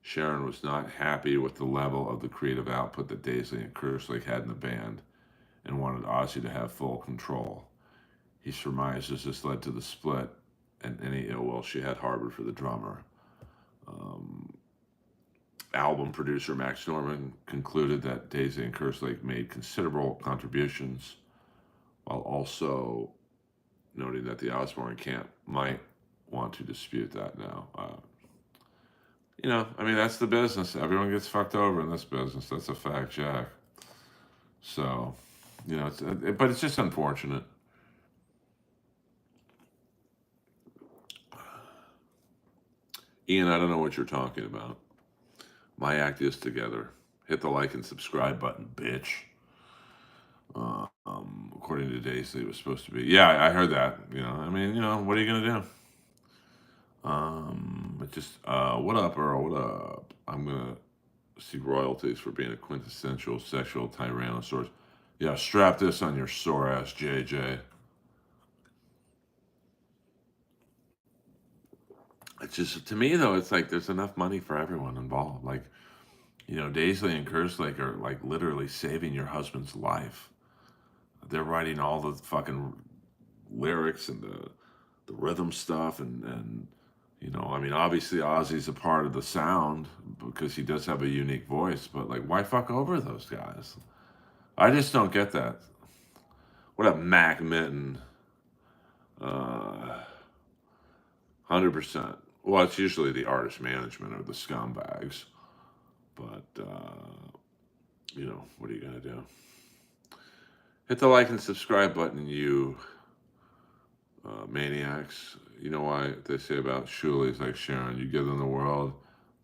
Sharon was not happy with the level of the creative output that Daisley and Kerslake had in the band and wanted Ozzy to have full control. He surmises this led to the split and any ill will she had harbored for the drummer. Album producer Max Norman concluded that Daisley and Kerslake made considerable contributions, while also noting that the Osbourne camp might want to dispute that now. I mean, that's the business. Everyone gets fucked over in this business. That's a fact, Jack. So, but it's just unfortunate. Ian, I don't know what you're talking about. My act is together. Hit the like and subscribe button, bitch. According to Daisy, it was supposed to be. Yeah, I heard that. I mean, what are you gonna do? But just, what up, Earl? What up? I'm gonna seek royalties for being a quintessential sexual tyrannosaurus. Yeah, strap this on your sore ass, JJ. It's just, to me though, it's like there's enough money for everyone involved. Like, Daisley and Kerslake are like literally saving your husband's life. They're writing all the fucking lyrics and the rhythm stuff and I mean, obviously Ozzy's a part of the sound because he does have a unique voice, but like, why fuck over those guys? I just don't get that. What up, Mac Mitten? 100%. Well, it's usually the artist management or the scumbags, but what are you gonna do? Hit the like and subscribe button, you maniacs. You know why they say about Shulies like Sharon? You give them the world,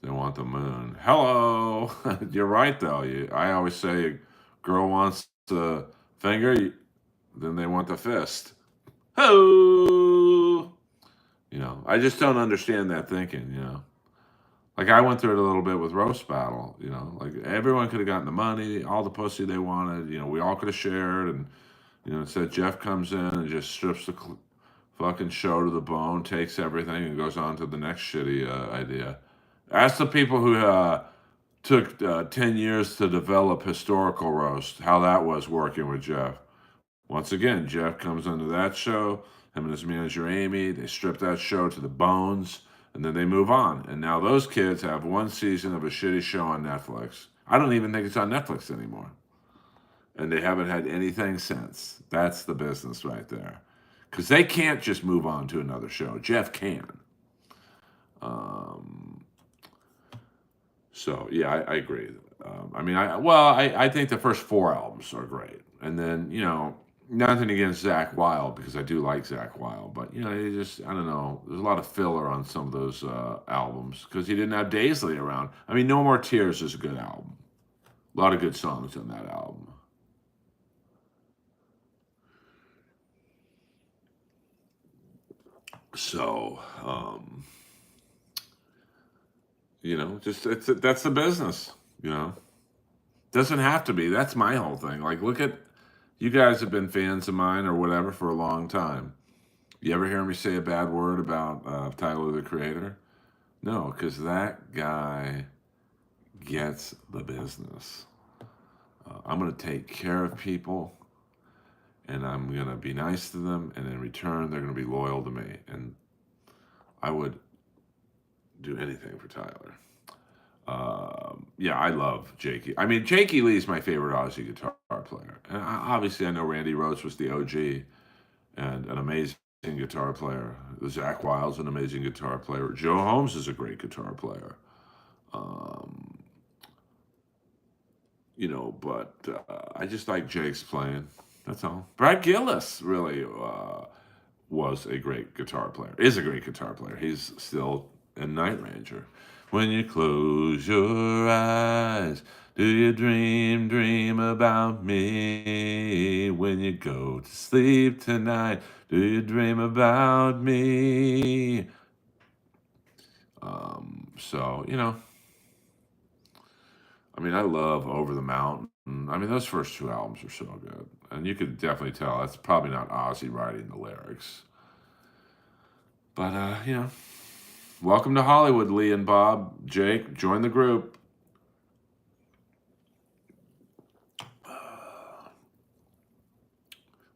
they want the moon. Hello, you're right though. I always say, a girl wants the finger, then they want the fist. Oh, I just don't understand that thinking. Like I went through it a little bit with Roast Battle. Like everyone could have gotten the money, all the pussy they wanted. We all could have shared, and instead Jeff comes in and just strips the fucking show to the bone, takes everything, and goes on to the next shitty idea. Ask the people who took 10 years to develop historical roast how that was working with Jeff. Once again, Jeff comes into that show, him and his manager Amy, they strip that show to the bones, and then they move on. And now those kids have one season of a shitty show on Netflix. I don't even think it's on Netflix anymore. And they haven't had anything since. That's the business right there. Because they can't just move on to another show. Jeff can. So, yeah, I agree. I think the first 4 albums are great. And then, nothing against Zakk Wylde, because I do like Zakk Wylde. But, I don't know. There's a lot of filler on some of those albums because he didn't have Daisley around. I mean, No More Tears is a good album. A lot of good songs on that album. So, that's the business, Doesn't have to be. That's my whole thing. Like, look at, you guys have been fans of mine or whatever for a long time. You ever hear me say a bad word about Tyler, the Creator? No, because that guy gets the business. I'm going to take care of people, and I'm gonna be nice to them, and in return, they're gonna be loyal to me. And I would do anything for Tyler. Yeah, I love Jakey. I mean, Jakey Lee's my favorite Aussie guitar player. And obviously, I know Randy Rhoads was the OG and an amazing guitar player. Zach Wilde's an amazing guitar player. Joe Holmes is a great guitar player. Um, but I just like Jake's playing. That's all. Brad Gillis really was a great guitar player. Is a great guitar player. He's still in Night Ranger. When you close your eyes, do you dream about me? When you go to sleep tonight, do you dream about me? So, I mean, I love Over the Mountain. I mean, those first two albums are so good. And you could definitely tell that's probably not Ozzy writing the lyrics. But, welcome to Hollywood, Lee and Bob. Jake, join the group.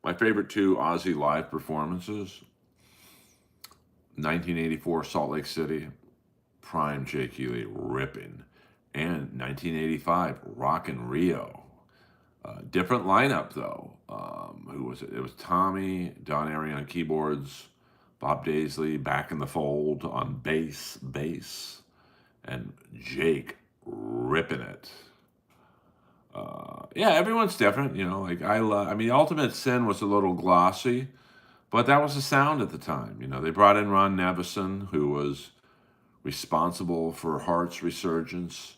My favorite two Ozzy live performances: 1984 Salt Lake City, prime Jake Lee ripping, and 1985 Rock in Rio. Different lineup though. Who was it? It was Tommy, Don Airy on keyboards, Bob Daisley back in the fold on bass, and Jake ripping it. Yeah, everyone's different, Like I mean, Ultimate Sin was a little glossy, but that was the sound at the time. They brought in Ron Nevison, who was responsible for Heart's resurgence.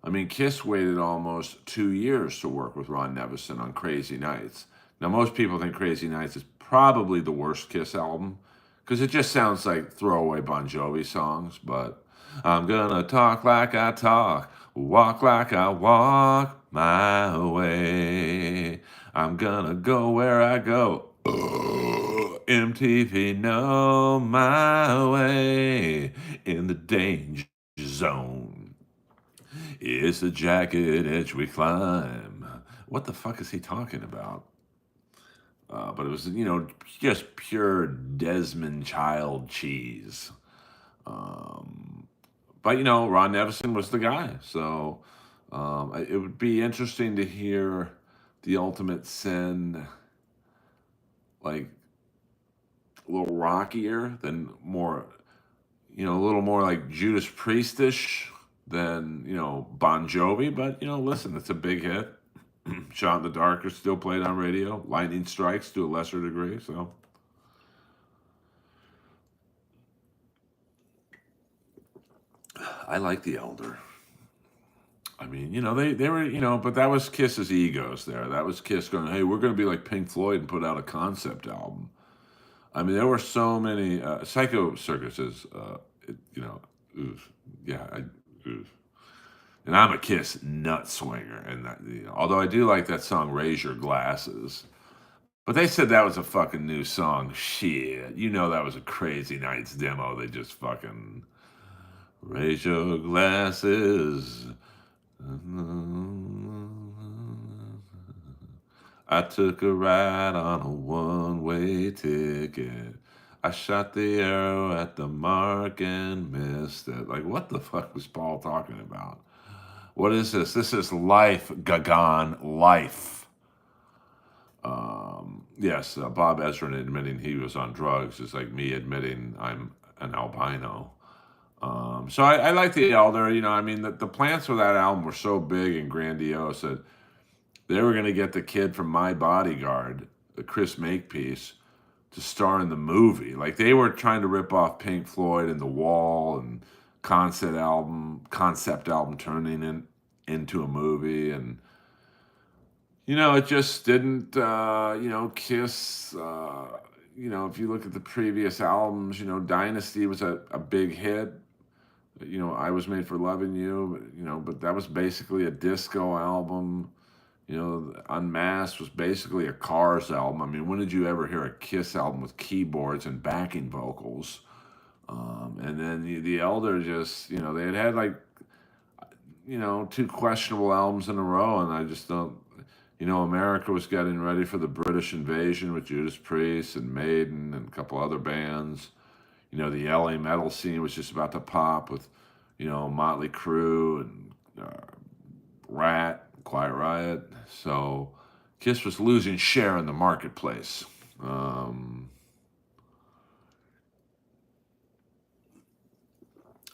I mean, Kiss waited almost 2 years to work with Ron Nevison on Crazy Nights. Now, most people think Crazy Nights is probably the worst Kiss album because it just sounds like throwaway Bon Jovi songs, but I'm gonna talk like I talk, walk like I walk my way. I'm gonna go where I go. MTV, know my way in the danger zone. It's the jagged edge we climb. What the fuck is he talking about? But it was, just pure Desmond Child cheese. But, Ron Nevison was the guy. So it would be interesting to hear the Ultimate Sin, like, a little rockier than more, a little more like Judas Priestish than, Bon Jovi. But, listen, it's a big hit. Shot in the Dark is still played on radio. Lightning Strikes to a lesser degree. So I like The Elder. I mean, they were, but that was Kiss's egos there. That was Kiss going, hey, we're going to be like Pink Floyd and put out a concept album. I mean, there were so many Psycho Circuses, oof, yeah, oof. And I'm a Kiss nut swinger, and that, although I do like that song "Raise Your Glasses," but they said that was a fucking new song. Shit, that was a Crazy Nights demo. They just fucking raise your glasses. I took a ride on a one-way ticket. I shot the arrow at the mark and missed it. Like, what the fuck was Paul talking about? What is this? This is Life, Gagan, Life. Yes, Bob Ezrin admitting he was on drugs is like me admitting I'm an albino. So I like The Elder. I mean, the plans for that album were so big and grandiose that they were going to get the kid from My Bodyguard, the Chris Makepeace, to star in the movie. Like they were trying to rip off Pink Floyd and The Wall and concept album turning into a movie. And it just didn't, Kiss, if you look at the previous albums, Dynasty was a big hit. I Was Made for Loving You, but that was basically a disco album. Unmasked was basically a Cars album. I mean, when did you ever hear a Kiss album with keyboards and backing vocals? And then the Elder just, they had like, two questionable albums in a row, and I just don't, America was getting ready for the British invasion with Judas Priest and Maiden and a couple other bands. The LA metal scene was just about to pop with, Motley Crue and Rat, Quiet Riot. So Kiss was losing share in the marketplace.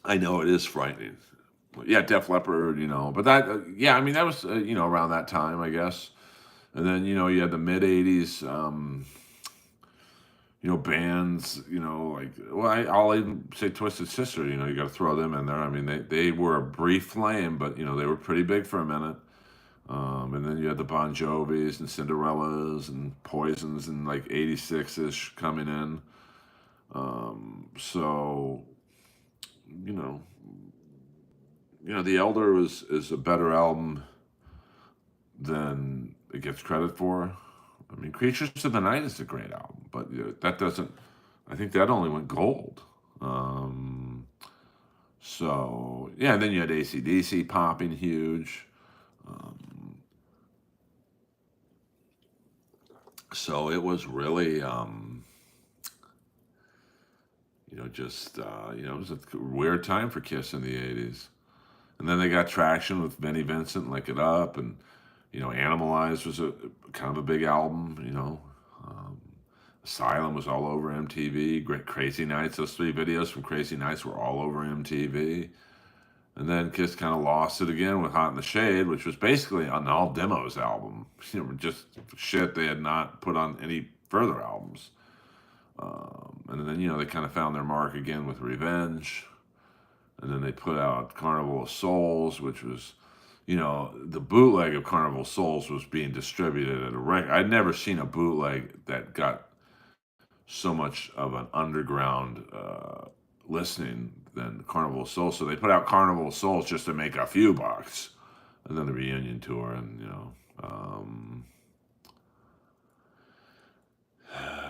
I know it is frightening. Yeah, Def Leppard, but that, yeah, I mean, that was, around that time, I guess. And then, you had the mid 80s, bands, like, well, I'll even say Twisted Sister, you got to throw them in there. I mean, they were a brief flame, but, they were pretty big for a minute. And then you had the Bon Jovis and Cinderellas and Poisons and like 86-ish coming in. So, you know, The Elder is a better album than it gets credit for. I mean, Creatures of the Night is a great album, but that doesn't. I think that only went gold. Um, so yeah, and then you had AC/DC popping huge. Um, so it was really, it was a weird time for Kiss in the '80s. And then they got traction with Benny Vincent, Lick It Up, and Animalized was a kind of a big album. Um, Asylum was all over MTV. Great Crazy Nights, those three videos from Crazy Nights were all over MTV. And then Kiss kind of lost it again with Hot in the Shade, which was basically an all demos album. Just shit they had not put on any further albums. And then they kind of found their mark again with Revenge. And then they put out Carnival of Souls, which was, the bootleg of Carnival of Souls was being distributed at a record. I'd never seen a bootleg that got so much of an underground listening than Carnival of Souls. So they put out Carnival of Souls just to make a few bucks. And then the reunion tour, and,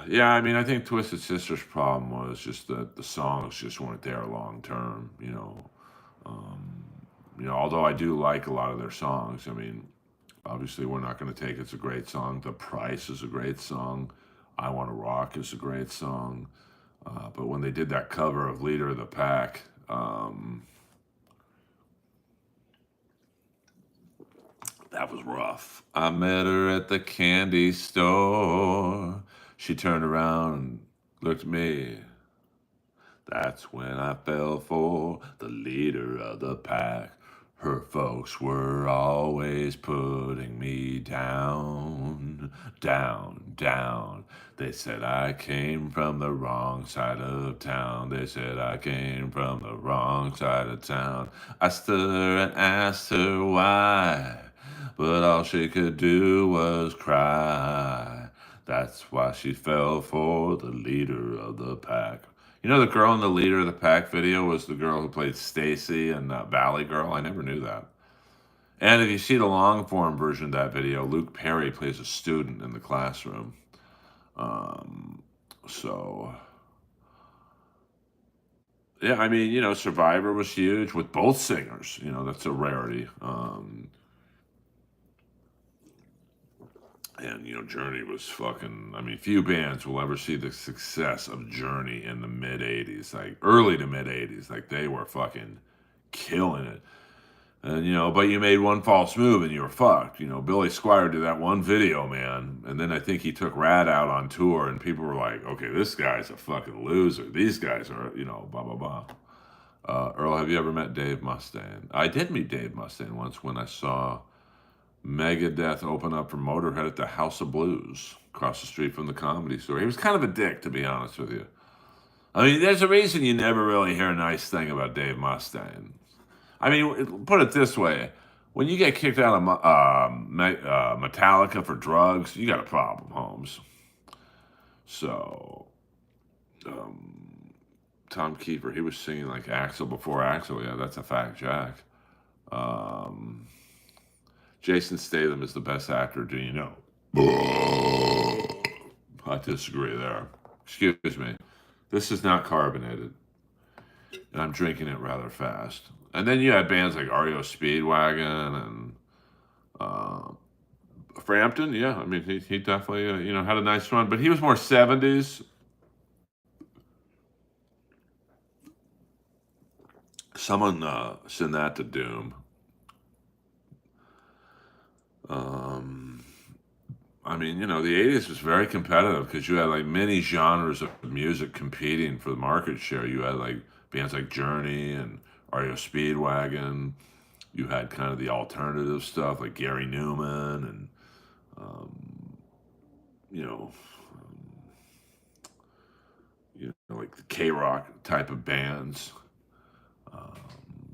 yeah, I mean, I think Twisted Sister's problem was just that the songs just weren't there long term, Um, although I do like a lot of their songs. I mean, obviously, We're Not Gonna Take It's a great song. The Price is a great song. I Want to Rock is a great song. But when they did that cover of Leader of the Pack, that was rough. I met her at the candy store. She turned around and looked at me. That's when I fell for the leader of the pack. Her folks were always putting me down, down, down. They said I came from the wrong side of town. They said I came from the wrong side of town. I stood her and asked her why, but all she could do was cry. That's why she fell for the leader of the pack. The girl in the Leader of the Pack video was the girl who played Stacy in Valley Girl. I never knew that. And if you see the long form version of that video, Luke Perry plays a student in the classroom. Um, so, yeah, I mean, Survivor was huge with both singers. That's a rarity. And Journey was fucking. I mean, few bands will ever see the success of Journey in the mid '80s, like early to mid '80s. Like they were fucking killing it. And but you made one false move and you were fucked. Billy Squier did that one video, man, and then I think he took Rad out on tour, and people were like, "Okay, this guy's a fucking loser. These guys are, blah blah blah." Earl, have you ever met Dave Mustaine? I did meet Dave Mustaine once when I saw Megadeth open up for Motorhead at the House of Blues across the street from the Comedy Store. He was kind of a dick, to be honest with you. I mean, there's a reason you never really hear a nice thing about Dave Mustaine. I mean, put it this way. When you get kicked out of Metallica for drugs, you got a problem, Holmes. So, um, Tom Kiefer, he was singing like Axl before Axl. Yeah, that's a fact, Jack. Um, Jason Statham is the best actor, do you know? I disagree there. Excuse me. This is not carbonated, and I'm drinking it rather fast. And then you had bands like REO Speedwagon and uh, Frampton, yeah. I mean, he definitely had a nice run, but he was more 70s. Someone sent that to Doom. Um, I mean, the 80s was very competitive because you had like many genres of music competing for the market share. You had like bands like Journey and REO Speedwagon. You had kind of the alternative stuff like Gary Newman and, um, you know, like the K Rock type of bands. Um,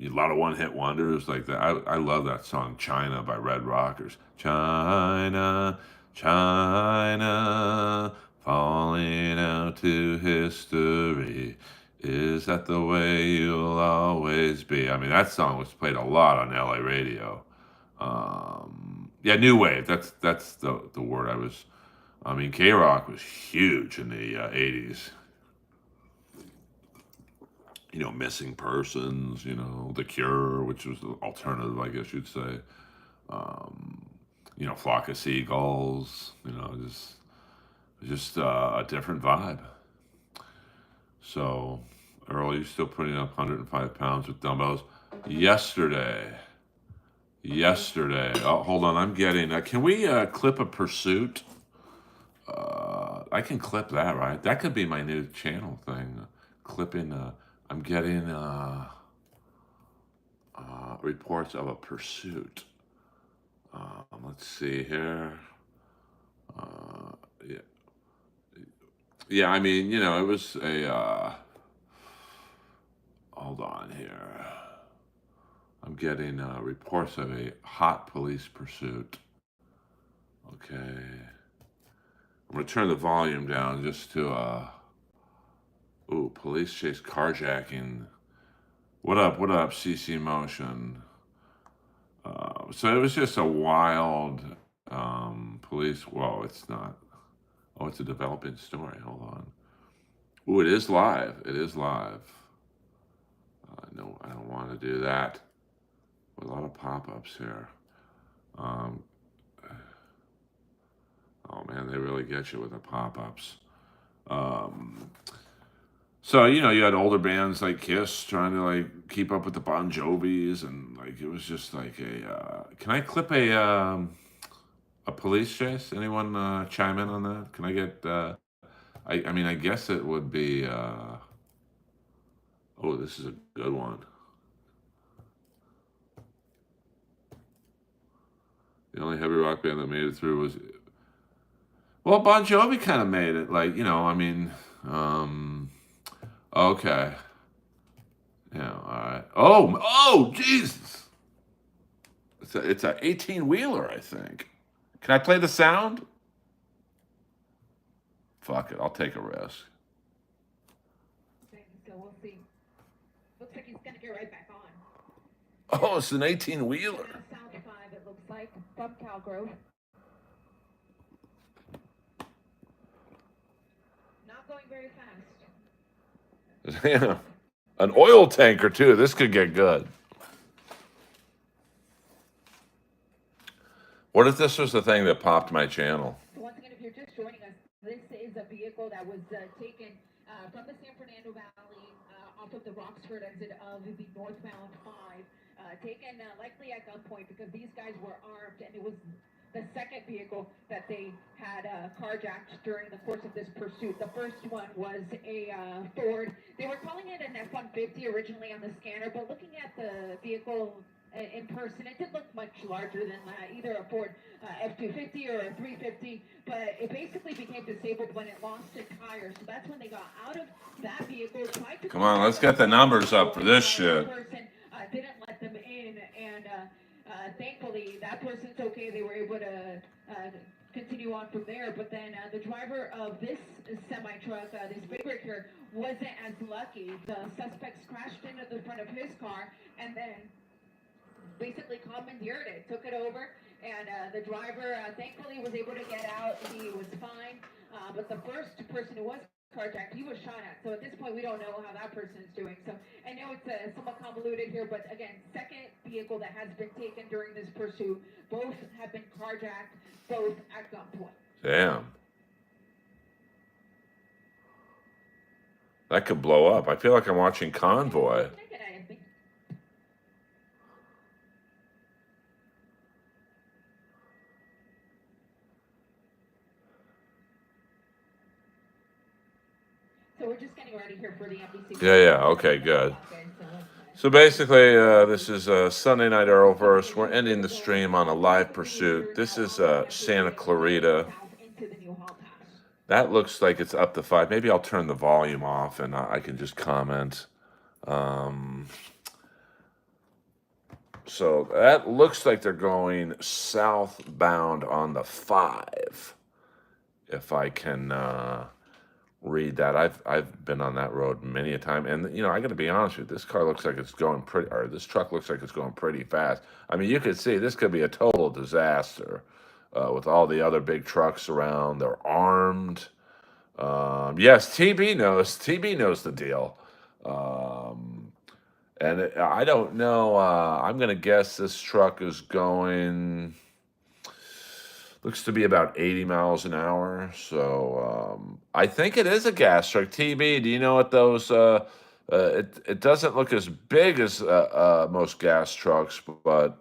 a lot of one hit wonders like that. I love that song China by Red Rockers. China, China, falling out to history. Is that the way you'll always be? I mean, that song was played a lot on LA radio. Yeah, new wave. That's the word I was. I mean, K Rock was huge in the '80s. Missing persons, The Cure, which was the alternative, I guess you'd say. Um, Flock of Seagulls, just a different vibe. So, Earl, you still putting up 105 pounds with dumbbells? Yesterday, oh, hold on, I'm getting, can we clip a pursuit? I can clip that, right? That could be my new channel thing. Clipping, I'm getting, reports of a pursuit. Let's see here. Uh, yeah, yeah. I mean, it was a. Hold on here. I'm getting reports of a hot police pursuit. Okay, I'm gonna turn the volume down just to. Ooh, police chase carjacking. What up? What up? CC Motion. So it was just a wild police. Whoa, it's not. Oh, it's a developing story. Hold on. Ooh, it is live. It is live. No, I don't want to do that. A lot of pop-ups here. Um, oh man, they really get you with the pop-ups. Um, so you had older bands like Kiss trying to like keep up with the Bon Jovis, and like it was just like a. Can I clip a police chase? Anyone chime in on that? Can I get? I mean, I guess it would be. Oh, this is a good one. The only heavy rock band that made it through was well, Bon Jovi kind of made it. Like I mean, um, okay, yeah, all right. Oh, Jesus! It's a 18-wheeler, I think. Can I play the sound? Fuck it, I'll take a risk. So we'll see. Looks like he's gonna get right back on. Oh, it's an 18-wheeler. South 5, it looks like, from Calgrove. Not going very fast. Yeah. An oil tanker, too. This could get good. What if this was the thing that popped my channel? Once again, if you're just joining us, this is a vehicle that was taken from the San Fernando Valley off of the Roxford exit of the northbound 5, taken likely at gunpoint because these guys were armed, and it was the second vehicle that they had carjacked during the course of this pursuit. The first one was a Ford. They were calling it an F-150 originally on the scanner, but looking at the vehicle in person, it did look much larger than either a Ford F-250 or a 350, but it basically became disabled when it lost a tire. So that's when they got out of that vehicle. Tried to come on, let's get the numbers up for this shit. Person didn't let them in, and thankfully that person's okay. They were able to continue on from there. But then the driver of this semi truck, this favorite here, wasn't as lucky. The suspects crashed into the front of his car, and then basically commandeered it, took it over, and the driver thankfully was able to get out. He was fine, but the first person who was carjacked. He was shot at. So at this point, we don't know how that person is doing. So I know it's somewhat convoluted here, but again, second vehicle that has been taken during this pursuit. Both have been carjacked, both at gunpoint. Damn. That could blow up. I feel like I'm watching Convoy. So we're just getting ready here for the NBC. Yeah. Okay, good. So basically, this is Sunday Night Earlverse. We're ending the stream on a live pursuit. This is Santa Clarita. That looks like it's up to 5. Maybe I'll turn the volume off and I can just comment. So that looks like they're going southbound on the 5. If I can read that, I've been on that road many a time, and I got to be honest with you. This car looks like it's going pretty, or this truck looks like it's going pretty fast. I mean, you could see this could be a total disaster with all the other big trucks around. They're armed. Yes, TB knows. TB knows the deal. I don't know. I'm gonna guess this truck is going. Looks to be about 80 miles an hour. So I think it is a gas truck. TB, do you know what those? It doesn't look as big as most gas trucks, but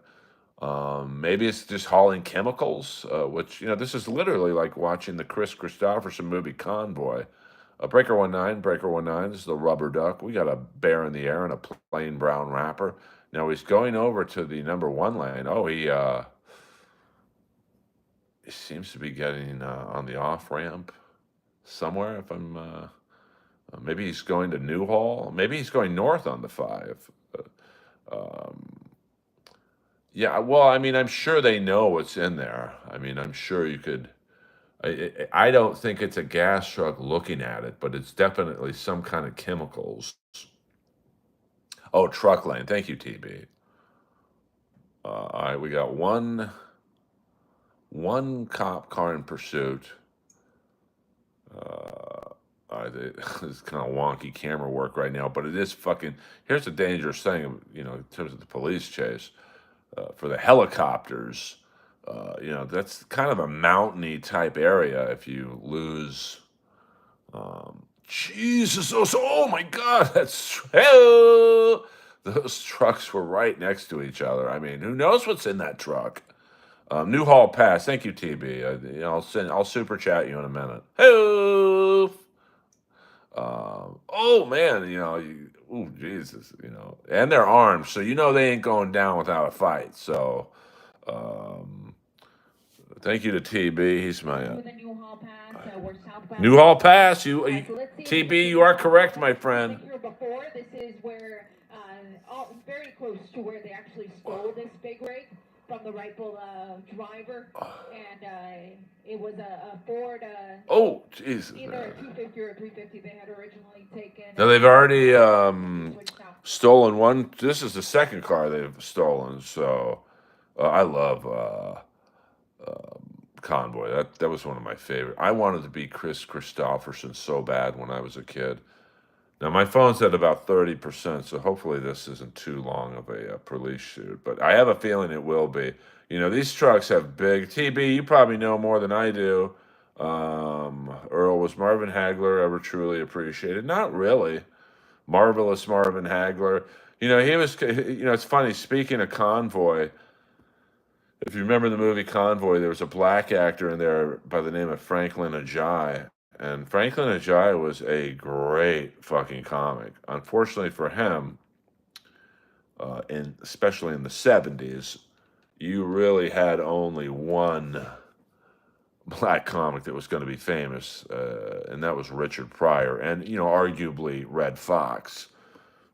maybe it's just hauling chemicals. Which this is literally like watching the Chris Christopherson movie Convoy. Breaker 19. This is the rubber duck. We got a bear in the air and a plain brown wrapper. Now he's going over to the number 1 lane. Oh, he seems to be getting on the off ramp somewhere. If I'm maybe he's going to Newhall. Maybe he's going north on the 5. Yeah, well, I mean, I'm sure they know what's in there. I mean, I'm sure you could. I don't think it's a gas truck looking at it, but it's definitely some kind of chemicals. Oh, truck lane. Thank you, TB. All right, we got one cop car in pursuit. It's kind of wonky camera work right now, but it is fucking. Here's the dangerous thing, in terms of the police chase. For the helicopters, that's kind of a mountainy type area. If you lose, Jesus, oh my God, those trucks were right next to each other. I mean, who knows what's in that truck? Newhall Pass. Thank you, TB. I'll super chat you in a minute. Hey. Oh man, oh Jesus, and they're armed, so they ain't going down without a fight. So, thank you to TB. He's my Newhall Pass. TB, you are correct, my friend. Before this is where very close to where they actually stole this big rig from the rightful driver, and it was a Ford. Oh, Jesus! Either a 250 or a 350 they had originally taken. Now they've already stolen one. This is the second car they've stolen. So I love Convoy. That was one of my favorite. I wanted to be Chris Christopherson so bad when I was a kid. Now my phone's at about 30%, so hopefully this isn't too long of a police shoot. But I have a feeling it will be. These trucks have big TB. You probably know more than I do. Earl, was Marvin Hagler ever truly appreciated? Not really. Marvelous Marvin Hagler. He was. It's funny. Speaking of Convoy, if you remember the movie Convoy, there was a black actor in there by the name of Franklin Ajayi. And Franklin Ajayi was a great fucking comic. Unfortunately for him, especially in the 70s, you really had only one black comic that was going to be famous, and that was Richard Pryor, and arguably Red Fox.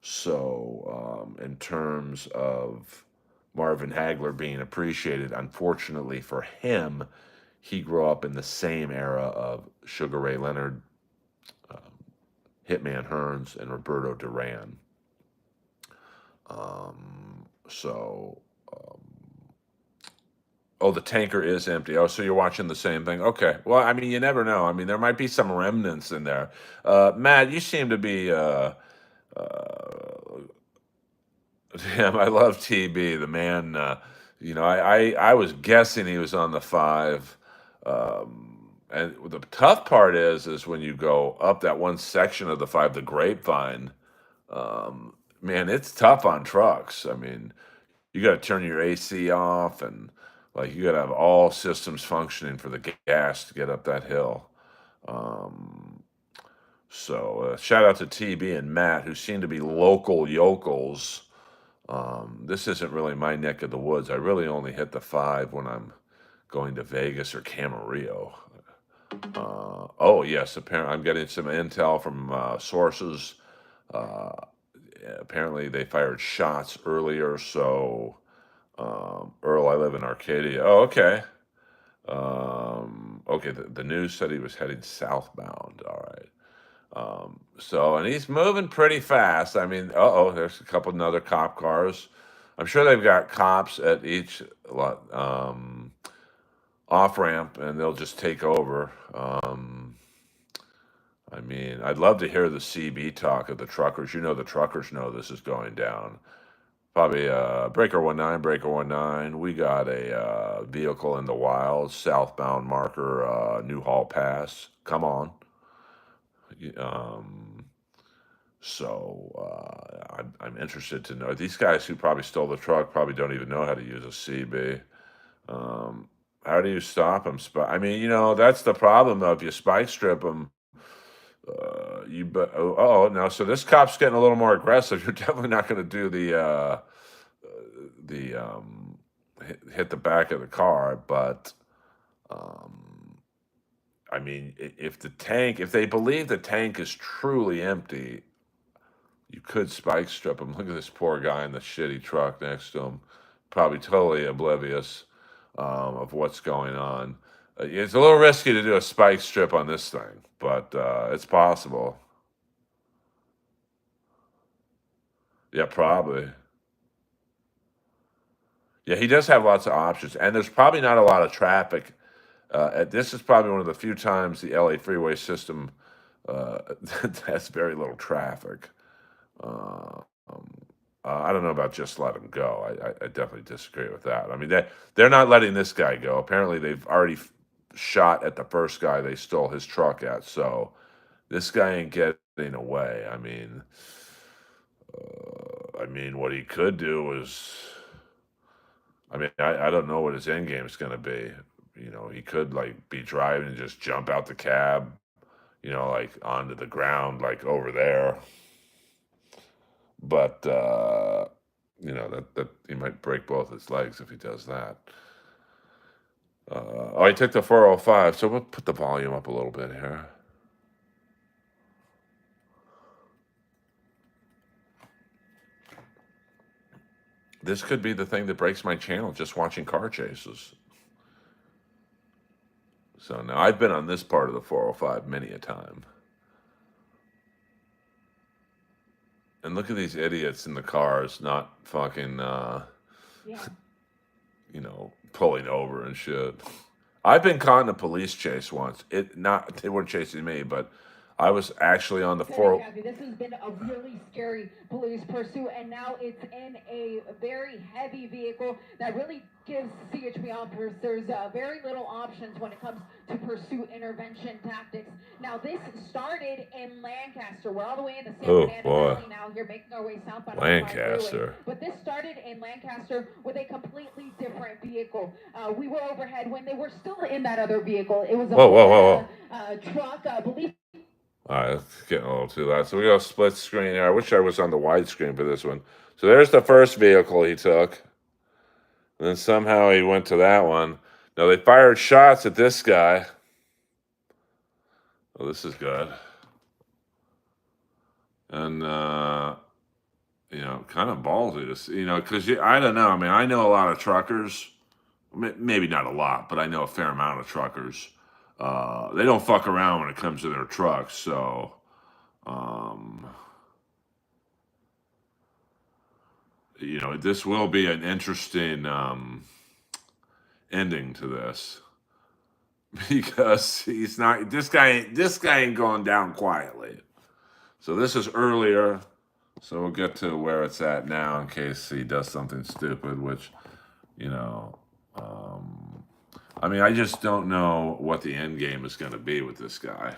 So, in terms of Marvin Hagler being appreciated, unfortunately for him, he grew up in the same era of Sugar Ray Leonard, Hitman Hearns, and Roberto Duran. So Oh, the tanker is empty. Oh, so you're watching the same thing. Okay. Well, I mean, you never know. I mean, there might be some remnants in there. Matt, you seem to be uh, damn, I love TB, the man. I was guessing he was on the five. And the tough part is when you go up that one section of the five, the grapevine. Man, it's tough on trucks. I mean, you got to turn your AC off, and like you got to have all systems functioning for the gas to get up that hill. Um, so shout out to TB and Matt, who seem to be local yokels. This isn't really my neck of the woods. I really only hit the five when I'm going to Vegas or Camarillo. Oh yes, apparently I'm getting some intel from sources. Uh, Apparently they fired shots earlier. So Earl, I live in Arcadia. Oh, okay. Okay, the news said he was heading southbound. All right. And he's moving pretty fast. I mean, there's a couple of other cop cars. I'm sure they've got cops at each off ramp, and they'll just take over. I mean, I'd love to hear the CB talk of the truckers. You know, the truckers know this is going down. Probably breaker 19. We got a vehicle in the wild, southbound marker, Newhall Pass. Come on. Um, I'm interested to know. These guys who probably stole the truck probably don't even know how to use a CB. Um, how do you stop them? I mean, that's the problem though. If you spike strip them, no. So this cop's getting a little more aggressive. You're definitely not going to do the hit the back of the car, but um, I mean, if they believe the tank is truly empty, you could spike strip him. Look at this poor guy in the shitty truck next to him, probably totally oblivious of what's going on. It's a little risky to do a spike strip on this thing, but it's possible. Yeah, probably. Yeah, he does have lots of options, and there's probably not a lot of traffic. This is probably one of the few times the LA freeway system has very little traffic. Uh, um, I don't know about just let him go. I definitely disagree with that. I mean, they're not letting this guy go. Apparently, they've already shot at the first guy they stole his truck at. So this guy ain't getting away. I mean, what he could do is, I mean, I don't know what his end game is going to be. He could like be driving and just jump out the cab, like onto the ground, like over there. But that he might break both his legs if he does that. He took the 405, so we'll put the volume up a little bit here. This could be the thing that breaks my channel, just watching car chases. So now I've been on this part of the 405 many a time. And look at these idiots in the cars not fucking, Yeah. pulling over and shit. I've been caught in a police chase once. They weren't chasing me, but I was actually on the four. Kathy, this has been a really scary police pursuit, and now it's in a very heavy vehicle that really gives CHP officers very little options when it comes to pursuit intervention tactics. Now, this started in Lancaster. We're all the way in the San Oh Fernando boy, Valley now. Here, making our way southbound on the 5 freeway. Lancaster. But this started in Lancaster with a completely different vehicle. We were overhead when they were still in that other vehicle. It was a Whoa. truck, I believe. All right, it's getting a little too loud. So we go split screen here. I wish I was on the widescreen for this one. So there's the first vehicle he took. And then somehow he went to that one. Now they fired shots at this guy. Oh, this is good. And, kind of ballsy to see, because I don't know. I mean, I know a lot of truckers. Maybe not a lot, but I know a fair amount of truckers. They don't fuck around when it comes to their trucks. So, um, this will be an ending to this because he's not. This guy ain't going down quietly. So this is earlier. So we'll get to where it's at now in case he does something stupid, which, you know, I mean, I just don't know what the end game is going to be with this guy.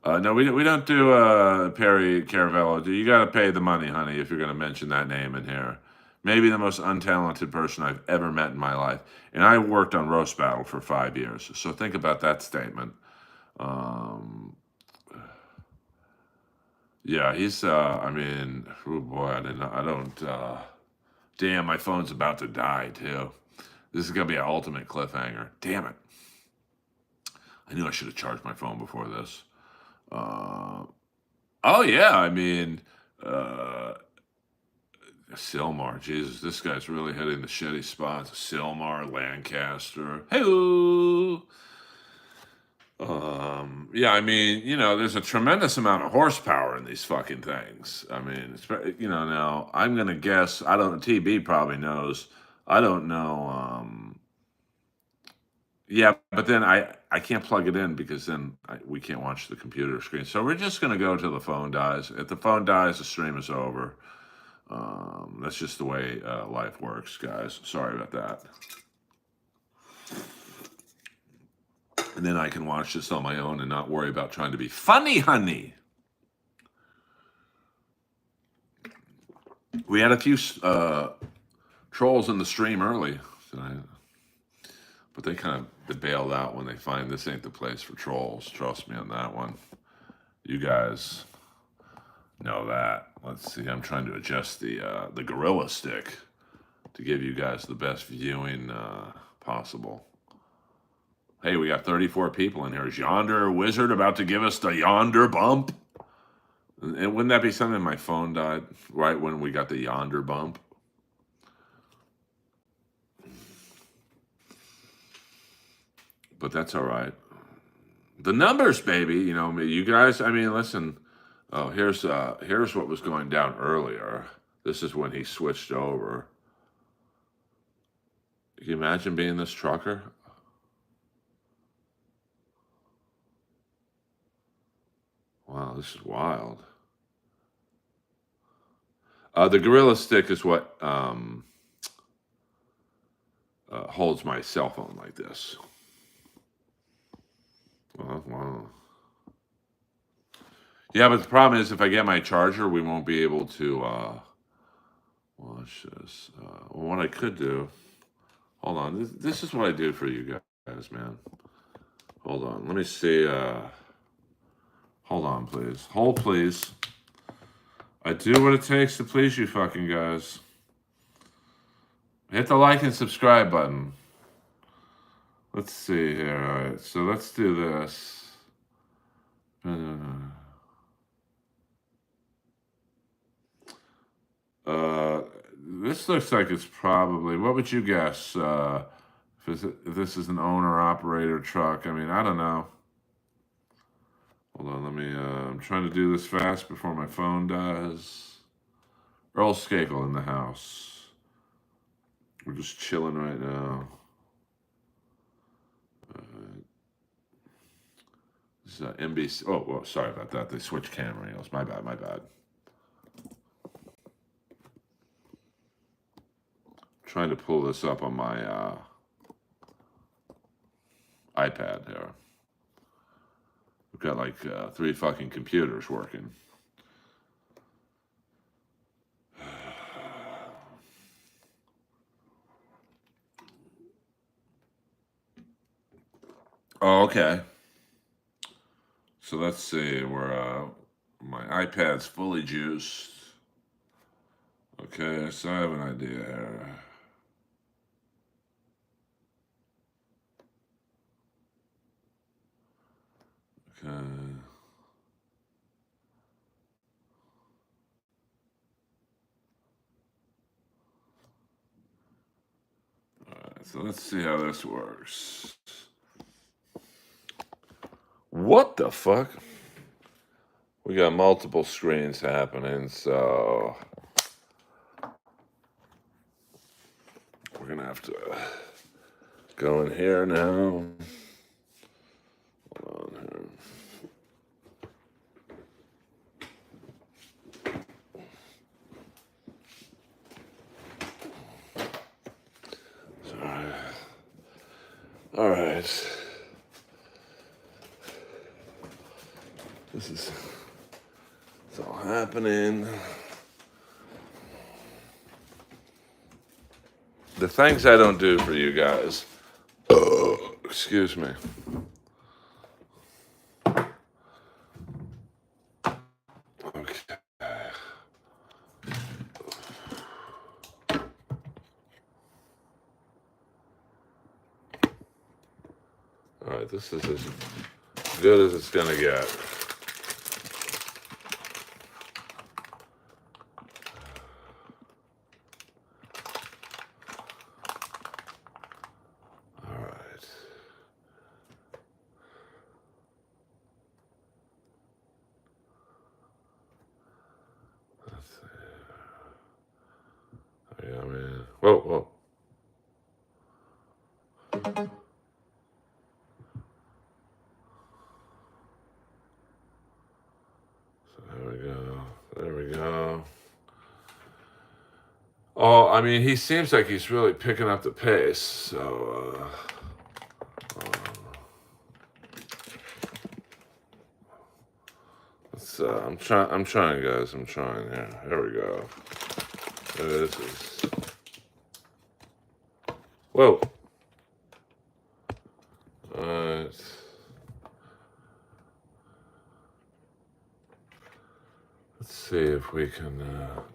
No, we don't do Perry Caravello. You got to pay the money, honey, if you're going to mention that name in here. Maybe the most untalented person I've ever met in my life. And I worked on Roast Battle for 5 years. So think about that statement. Yeah, he's, I mean, oh boy, I don't, damn, my phone's about to die too. This is going to be an ultimate cliffhanger. Damn it. I knew I should have charged my phone before this. Oh yeah, I mean, Silmar. Jesus, this guy's really hitting the shitty spots. Silmar, Lancaster. Hey. Yeah, I mean, you know, there's a tremendous amount of horsepower in these fucking things. I mean, you know, now I'm gonna guess. I don't. TB probably knows. I don't know. Yeah, but then I can't plug it in because then we can't watch the computer screen. So we're just gonna go till the phone dies. If the phone dies, the stream is over. That's just the way life works, guys. Sorry about that. And then I can watch this on my own and not worry about trying to be funny, honey. We had a few trolls in the stream early tonight, but they kind of bailed out when they find this ain't the place for trolls. Trust me on that one. You guys know that. Let's see. I'm trying to adjust the gorilla stick to give you guys the best viewing possible. Hey, we got 34 people in here. Is Yonder Wizard about to give us the Yonder bump? And wouldn't that be something? My phone died right when we got the Yonder bump. But that's all right. The numbers, baby. You know, you guys. I mean, listen. Oh, here's what was going down earlier. This is when he switched over. Can you imagine being this trucker? Wow, this is wild. The gorilla stick is what holds my cell phone like this. Wow. Yeah, but the problem is if I get my charger, we won't be able to watch this. Well, what I could do, hold on. This is what I do for you guys, man. Hold on. Let me see. Hold on, please. Hold, please. I do what it takes to please you fucking guys. Hit the like and subscribe button. Let's see here. All right, so let's do this. This looks like it's probably. What would you guess? If this is an owner-operator truck. I mean, I don't know. Hold on, let me. I'm trying to do this fast before my phone dies. Earl Skakel in the house. We're just chilling right now. This is NBC. Oh, well, sorry about that. They switched camera angles. My bad. Trying to pull this up on my iPad here. We've got like 3 fucking computers working. Oh, okay. So let's see. My iPad's fully juiced. Okay, so I have an idea here. Okay. Alright, so let's see how this works. What the fuck? We got multiple screens happening, so we're gonna have to go in here now. Hold on here. Sorry. All right. This is it's all happening. The things I don't do for you guys. Oh, excuse me. Okay. All right, this is as good as it's gonna get. All right. Let's see. Yeah, I mean, whoa. So there we go. Oh, I mean, he seems like he's really picking up the pace. So, let's. I'm trying, guys. I'm trying. Yeah, there we go. This is. Whoa. All right. Let's see if we can.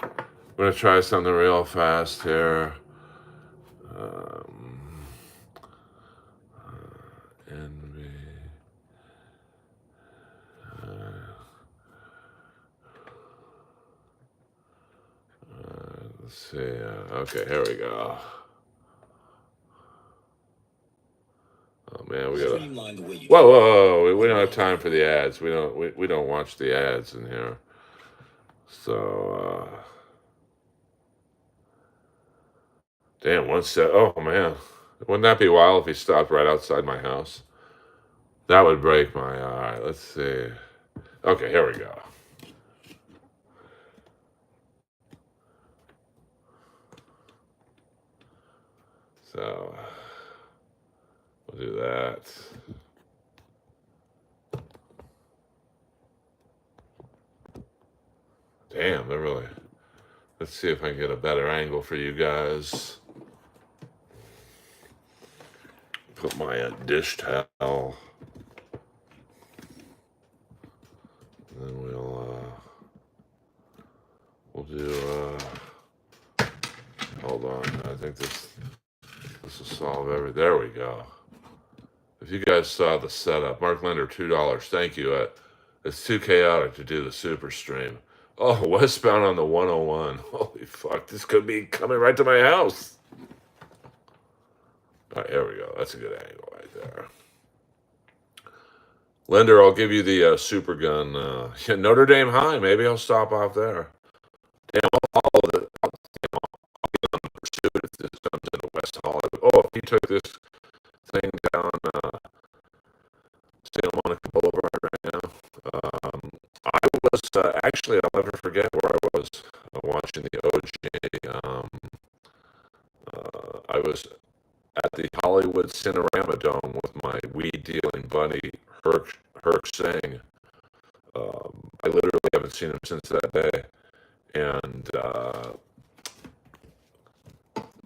I'm gonna try something real fast here. Um, envy. Let's see. Okay, here we go. Oh man, we gotta. Whoa! We don't have time for the ads. We don't watch the ads in here. So, damn, one set. Oh man, wouldn't that be wild if he stopped right outside my house? That would break my. All right, let's see. Okay, here we go. So, we'll do that. Damn, they're really. Let's see if I can get a better angle for you guys. Put my dish towel. And then we'll do. Hold on. I think this will solve everything. There we go. If you guys saw the setup, Mark Linder, $2. Thank you. It's too chaotic to do the super stream. Oh, westbound on the 101. Holy fuck, this could be coming right to my house. All right, here we go. That's a good angle right there. Linder, I'll give you the super gun. Notre Dame High. Maybe I'll stop off there. Damn, I'll follow the. I'll be on the pursuit if this comes into West Hollywood. Oh, if he took this thing down Santa Monica Boulevard right now. I was actually, I'll never forget where I was watching the OJ. I was at the Hollywood Cinerama Dome with my weed dealing buddy Herc Singh. I literally haven't seen him since that day, and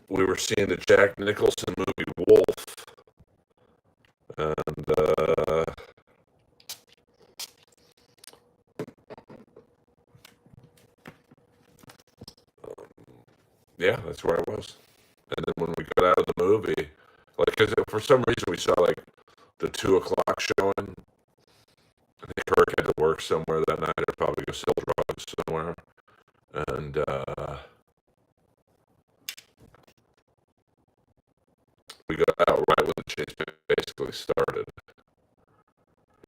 we were seeing the Jack Nicholson movie Wolf, and yeah, that's where I was. And then when we got out of the movie, like, because for some reason we saw like the 2 o'clock showing. I think Kirk had to work somewhere that night, or probably go sell drugs somewhere. And we got out right when the chase basically started.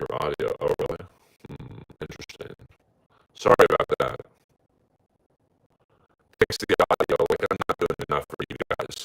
Your audio, oh really? Interesting. Sorry about that. Fix the audio. Like I'm not doing enough for you guys.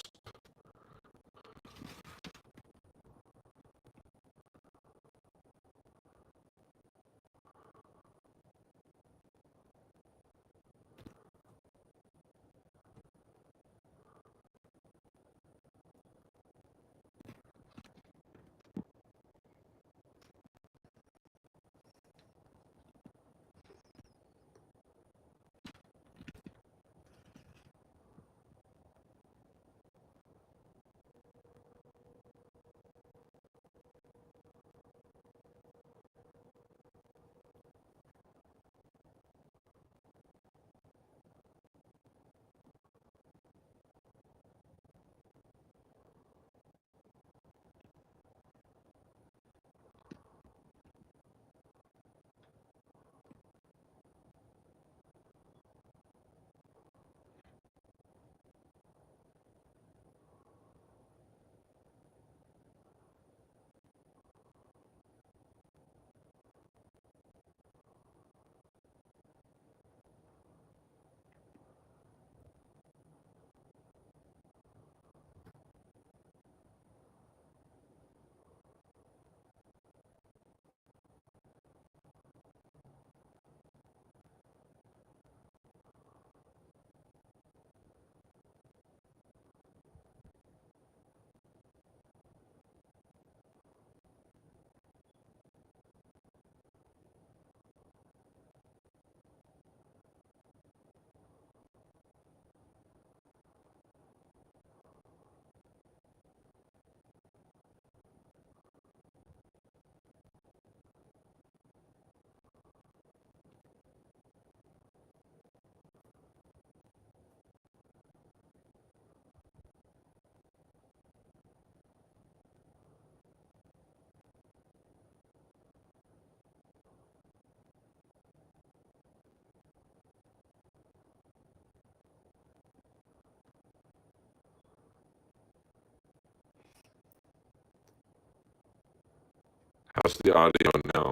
How's the audio now?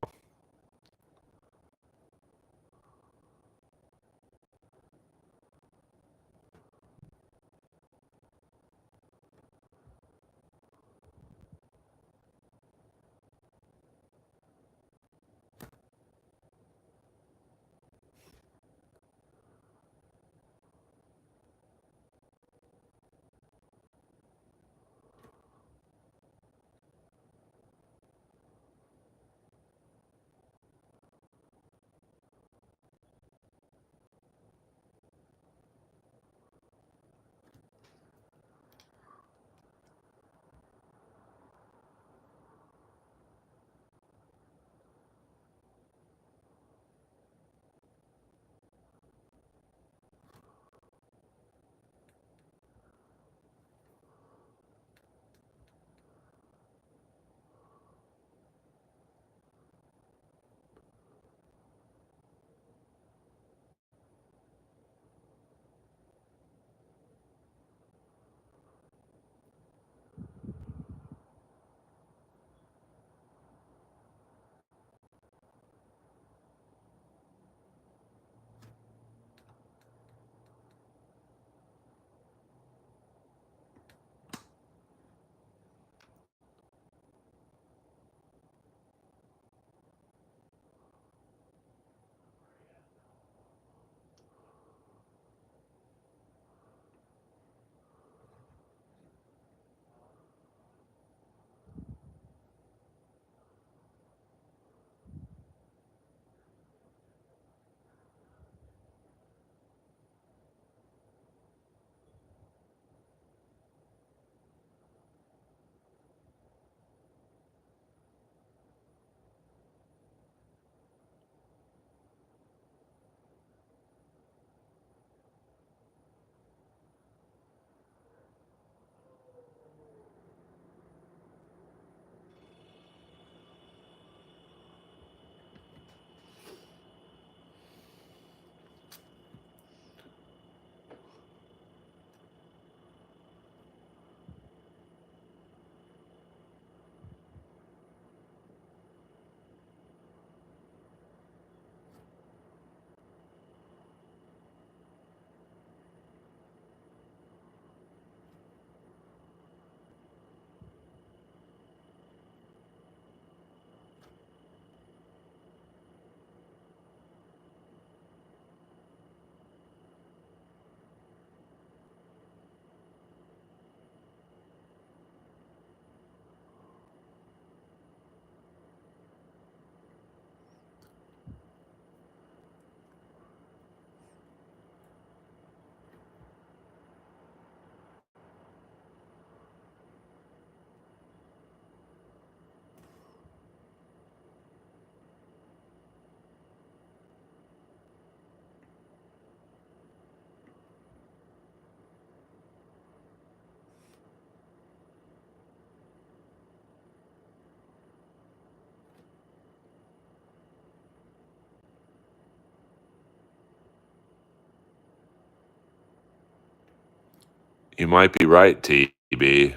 You might be right, TB.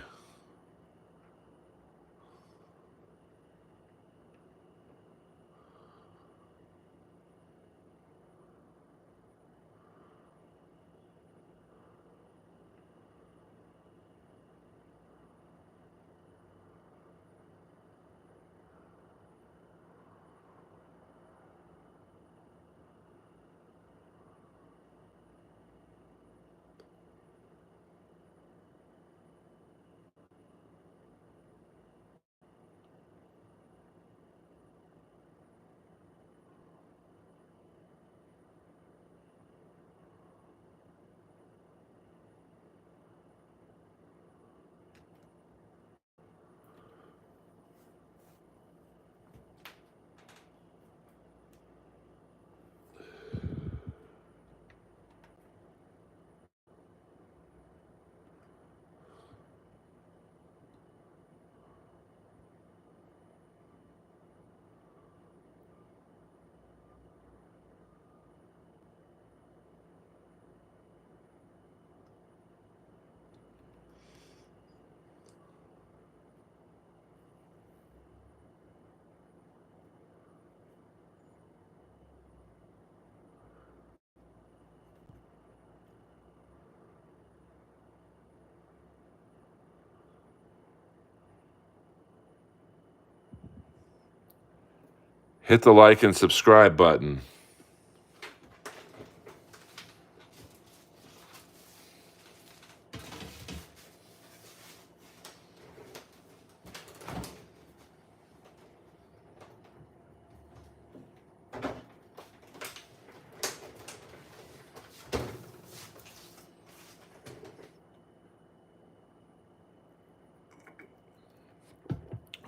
Hit the like and subscribe button.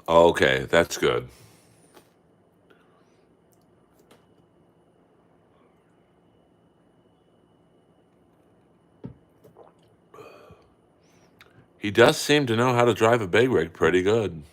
Okay, that's good. He does seem to know how to drive a big rig pretty good.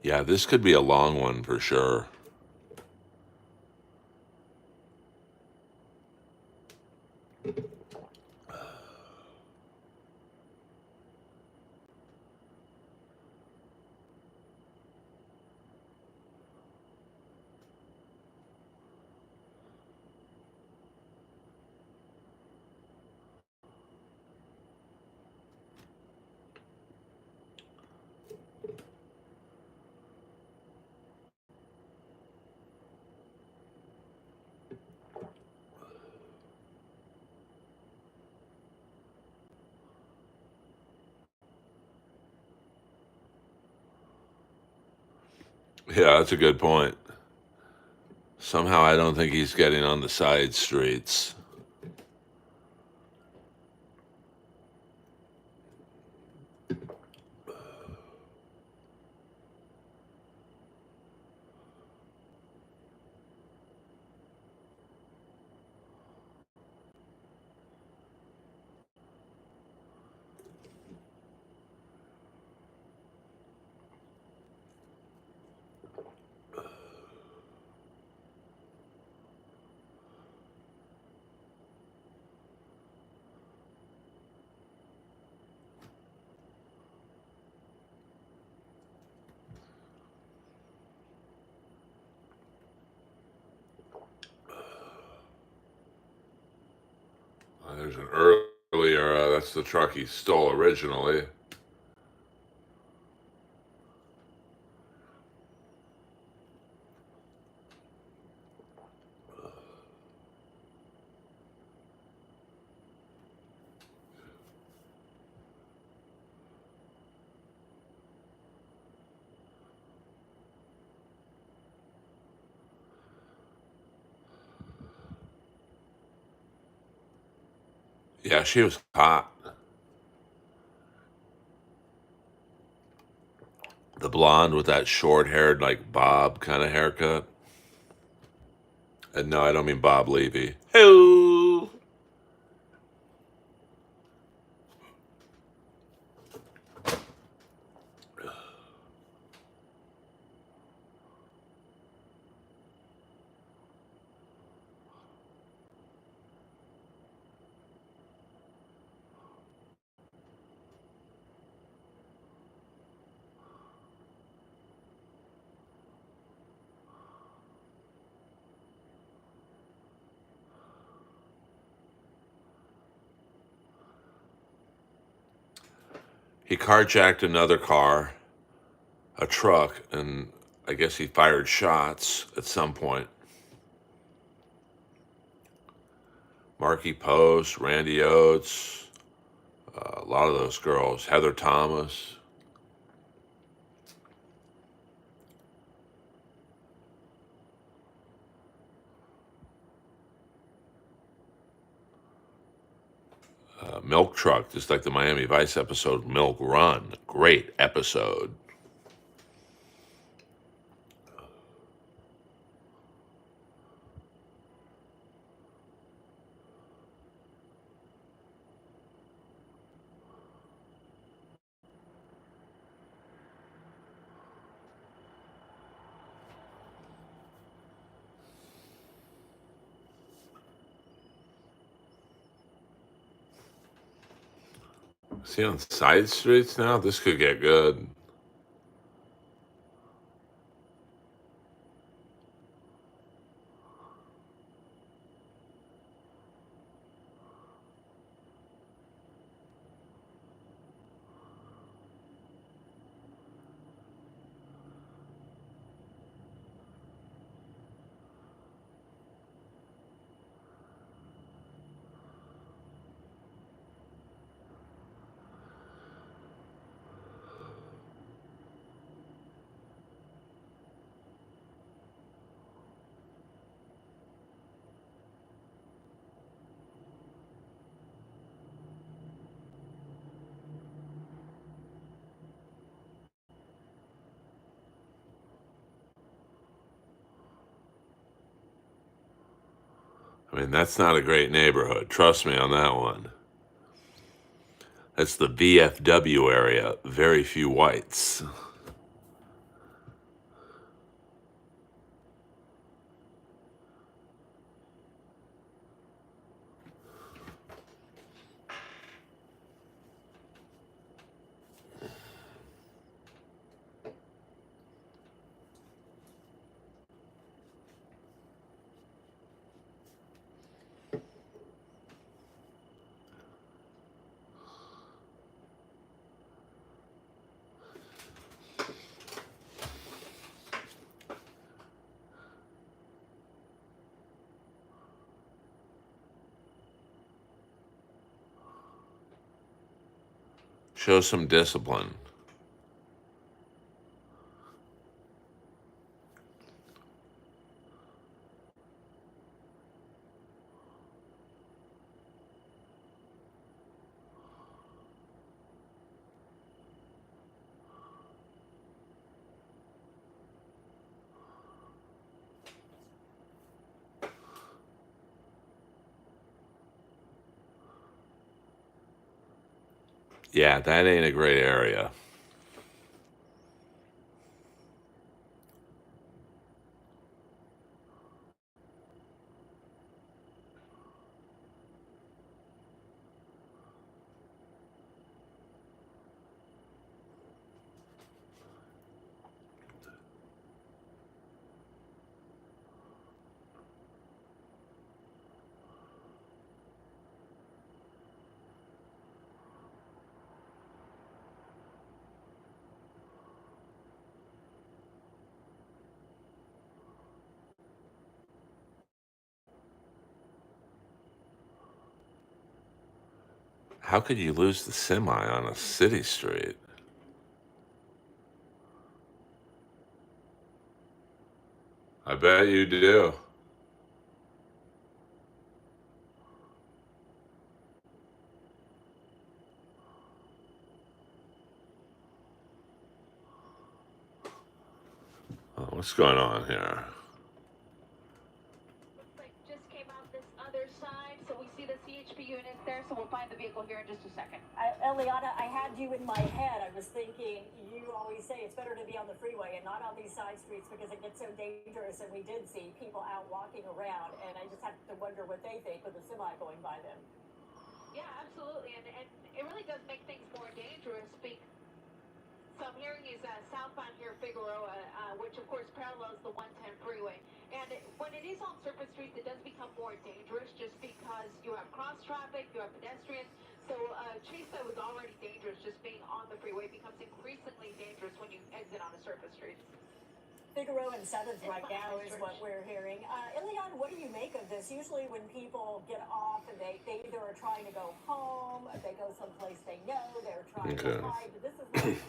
Yeah, this could be a long one for sure. Yeah, that's a good point. Somehow I don't think he's getting on the side streets. There's an earlier, that's the truck he stole originally. Yeah, she was hot. The blonde with that short-haired, like Bob kind of haircut. And no, I don't mean Bob Levy. Hello. He carjacked another car, a truck, and I guess he fired shots at some point. Marky Post, Randy Oates, a lot of those girls, Heather Thomas. Milk Truck, just like the Miami Vice episode Milk Run. Great episode. See, on side streets now, this could get good. I mean, that's not a great neighborhood. Trust me on that one. That's the VFW area. Very few whites. Show some discipline. Yeah, that ain't a great area. How could you lose the semi on a city street? I bet you do. Oh, what's going on here? Looks like just came out this other side, so we see the CHP units there, so we'll find the vehicle here in just a second. Eliana, I had you in my head. I was thinking, you always say it's better to be on the freeway and not on these side streets because it gets so dangerous. And we did see people out walking around, and I just have to wonder what they think with the semi going by them. Yeah, absolutely, and it really does make things more dangerous. So I'm hearing is southbound here, Figueroa, which of course parallels the 110 freeway. And when it is on surface streets, it does become more dangerous just because you have cross traffic, you have pedestrians. So chase that was already dangerous, just being on the freeway becomes increasingly dangerous when you exit on a surface street. Figueroa and 7th right now is what we're hearing. Eliana, what do you make of this? Usually when people get off and they either are trying to go home, or they go someplace they know, they're trying to hide. But this is not.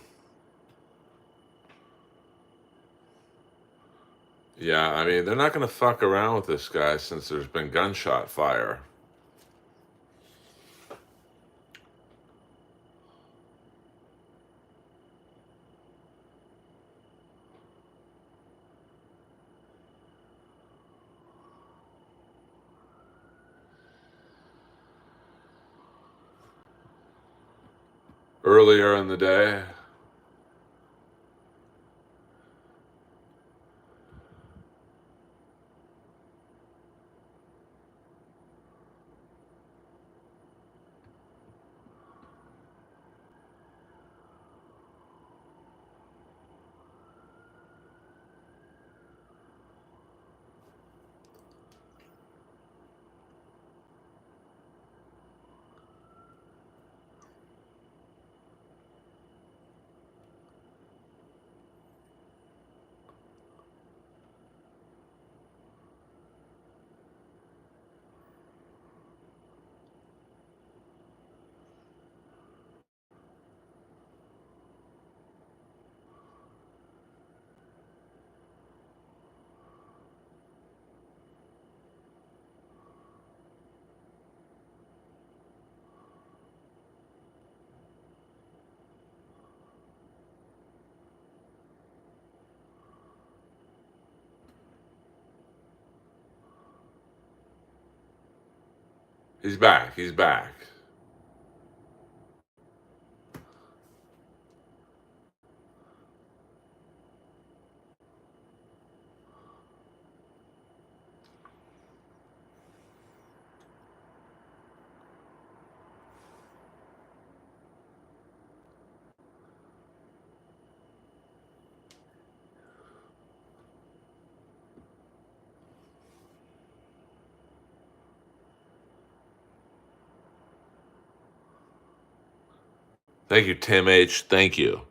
Yeah, I mean, they're not going to fuck around with this guy since there's been gunshot fire. Earlier in the day. He's back. He's back. Thank you, Tim H. Thank you.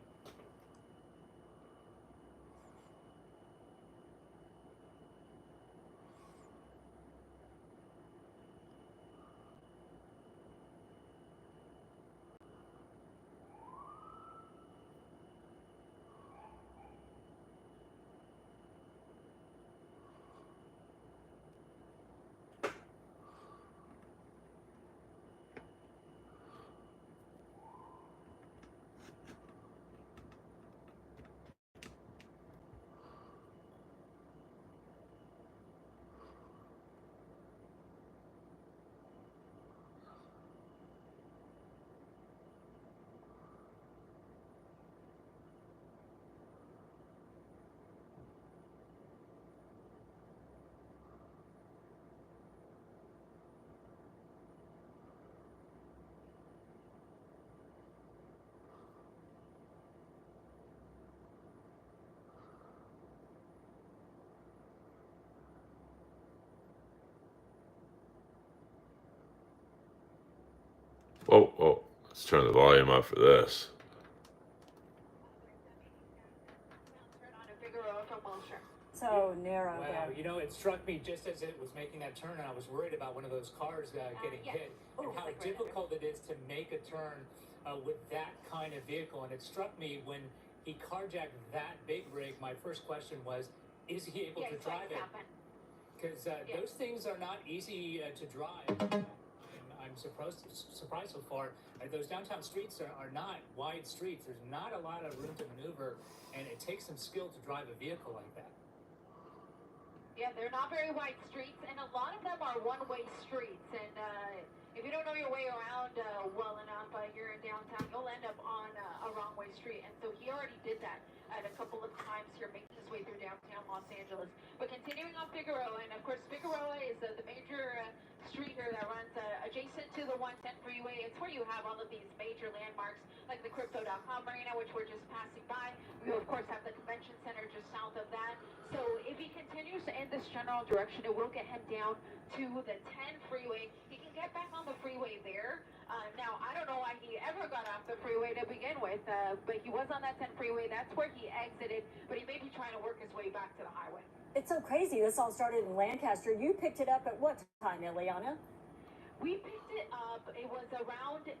Whoa, whoa. Let's turn the volume up for this. Turn on a Figueroa from Wilshire. So narrow Wow, there. you know, it struck me just as it was making that turn, and I was worried about one of those cars getting yes. hit, and Ooh, how like right under. difficult it is to make a turn with that kind of vehicle. And it struck me when he carjacked that big rig, my first question was, is he able to drive it? Because those things are not easy to drive. And I'm surprised so far. Those downtown streets are not wide streets. There's not a lot of room to maneuver, and it takes some skill to drive a vehicle like that. Yeah, they're not very wide streets, and a lot of them are one-way streets. And if you don't know your way around well enough here in downtown, you'll end up on a wrong-way street. And so he already did that at a couple of times here, making his way through downtown Los Angeles. But continuing on Figueroa, and of course Figueroa is the major street here that runs adjacent to the 110 freeway. It's where you have all of these major landmarks like the Crypto.com Marina, which we're just passing by. We of course have the convention center just south of that. So if he continues in this general direction, it will get him down to the 10 freeway. He can get back on the freeway there. Now, I don't know why he ever got off the freeway to begin with, but he was on that 10 freeway. That's where he exited, but he may be trying to work his way back to the highway. It's so crazy. This all started in Lancaster. You picked it up at what time, Ileana? We picked it up. It was around, it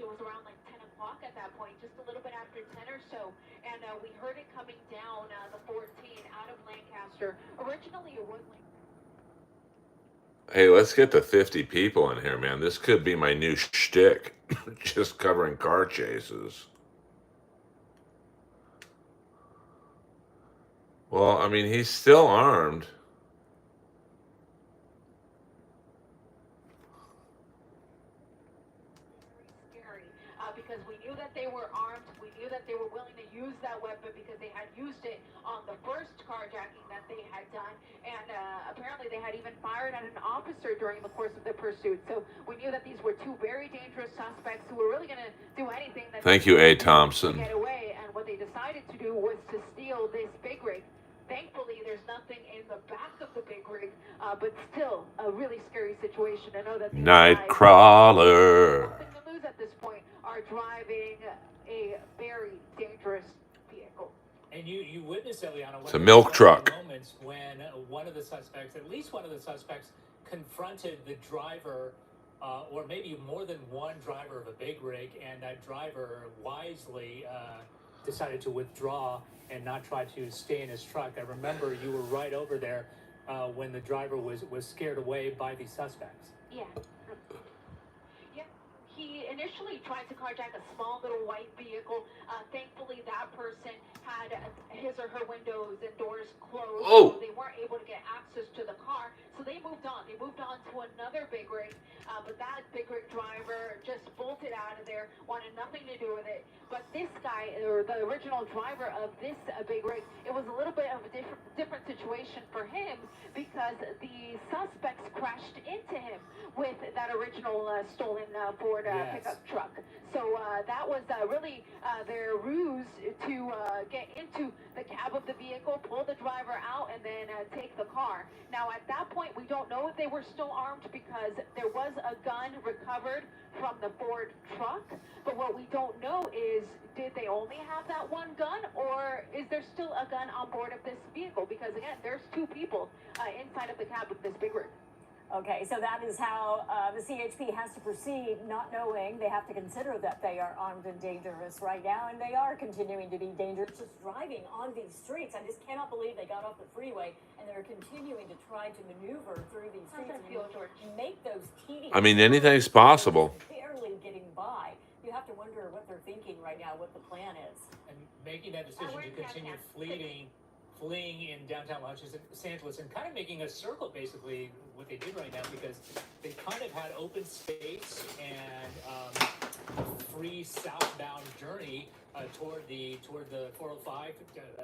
was around like 10 o'clock at that point, just a little bit after 10 or so. And we heard it coming down the 14 out of Lancaster. Originally, it was like. Hey, let's get to 50 people in here, man. This could be my new shtick. Just covering car chases. Well, I mean, he's still armed. Scary, because we knew that they were armed. We knew that they were willing to use that weapon because they had used it on the first carjacking that they had done, and apparently they had even fired at an officer during the course of the pursuit. So we knew that these were two very dangerous suspects who were really going to do anything that Thank you, A. to Thompson. get away. And what they decided to do was to steal this big rig. Thankfully, there's nothing in the back of the big rig, but still a really scary situation. I know that these Nightcrawler. guys, nothing to lose at this point, are driving a very dangerous vehicle. And you witnessed, Eliana, It's a milk truck. Moments when one of the suspects, at least one of the suspects, confronted the driver, or maybe more than one driver of a big rig, and that driver wisely decided to withdraw and not try to stay in his truck. I remember you were right over there when the driver was scared away by the suspects. Yeah. Yeah. He initially initially tried to carjack a small little white vehicle. Thankfully, that person had his or her windows and doors closed, so Oh, they weren't able to get access to the car. So they moved on. They moved on to another big rig, but that big rig driver just bolted out of there, wanted nothing to do with it. But this guy, or the original driver of this big rig, it was a little bit of a different situation for him because the suspects crashed into him with that original stolen Ford pickup truck. So that was really their ruse to get into the cab of the vehicle, pull the driver out, and then take the car. Now, at that point, we don't know if they were still armed because there was a gun recovered from the Ford truck. But what we don't know is, did they only have that one gun, or is there still a gun on board of this vehicle? Because, again, there's two people inside of the cab of this big rig. Okay, so that is how the CHP has to proceed, not knowing they have to consider that they are armed and dangerous right now, and they are continuing to be dangerous just driving on these streets. I just cannot believe they got off the freeway and they're continuing to try to maneuver through these streets and make those teeny. I mean, anything's possible. Barely getting by. You have to wonder what they're thinking right now, what the plan is. And making that decision to continue fleeing in downtown Los Angeles and kind of making a circle, basically, what they did right now, because they kind of had open space and free southbound journey toward the 405,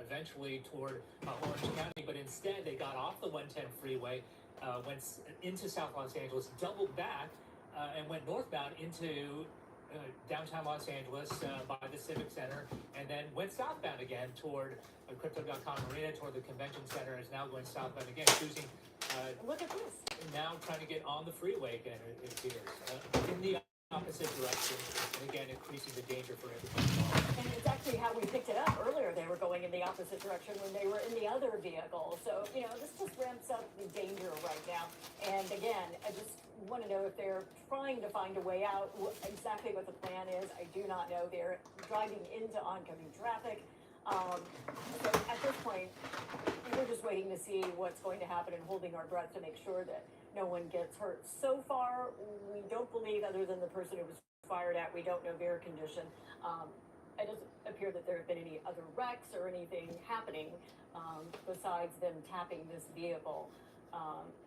eventually toward Orange County, but instead they got off the 110 freeway, went into South Los Angeles, doubled back, and went northbound into downtown Los Angeles by the Civic Center, and then went southbound again toward Crypto.com Arena, toward the Convention Center, is now going southbound again, choosing look at this. now trying to get on the freeway again, it appears, in the opposite direction, and again increasing the danger for everybody involved. And it's actually how we picked it up earlier. They were going in the opposite direction when they were in the other vehicle. So, this just ramps up the danger right now. And again, I just want to know if they're trying to find a way out, exactly what the plan is. I do not know. They're driving into oncoming traffic. So at this point, we're just waiting to see what's going to happen and holding our breath to make sure that no one gets hurt. So far, we don't believe, other than the person who was fired at, we don't know their condition. It doesn't appear that there have been any other wrecks or anything happening besides them tapping this vehicle.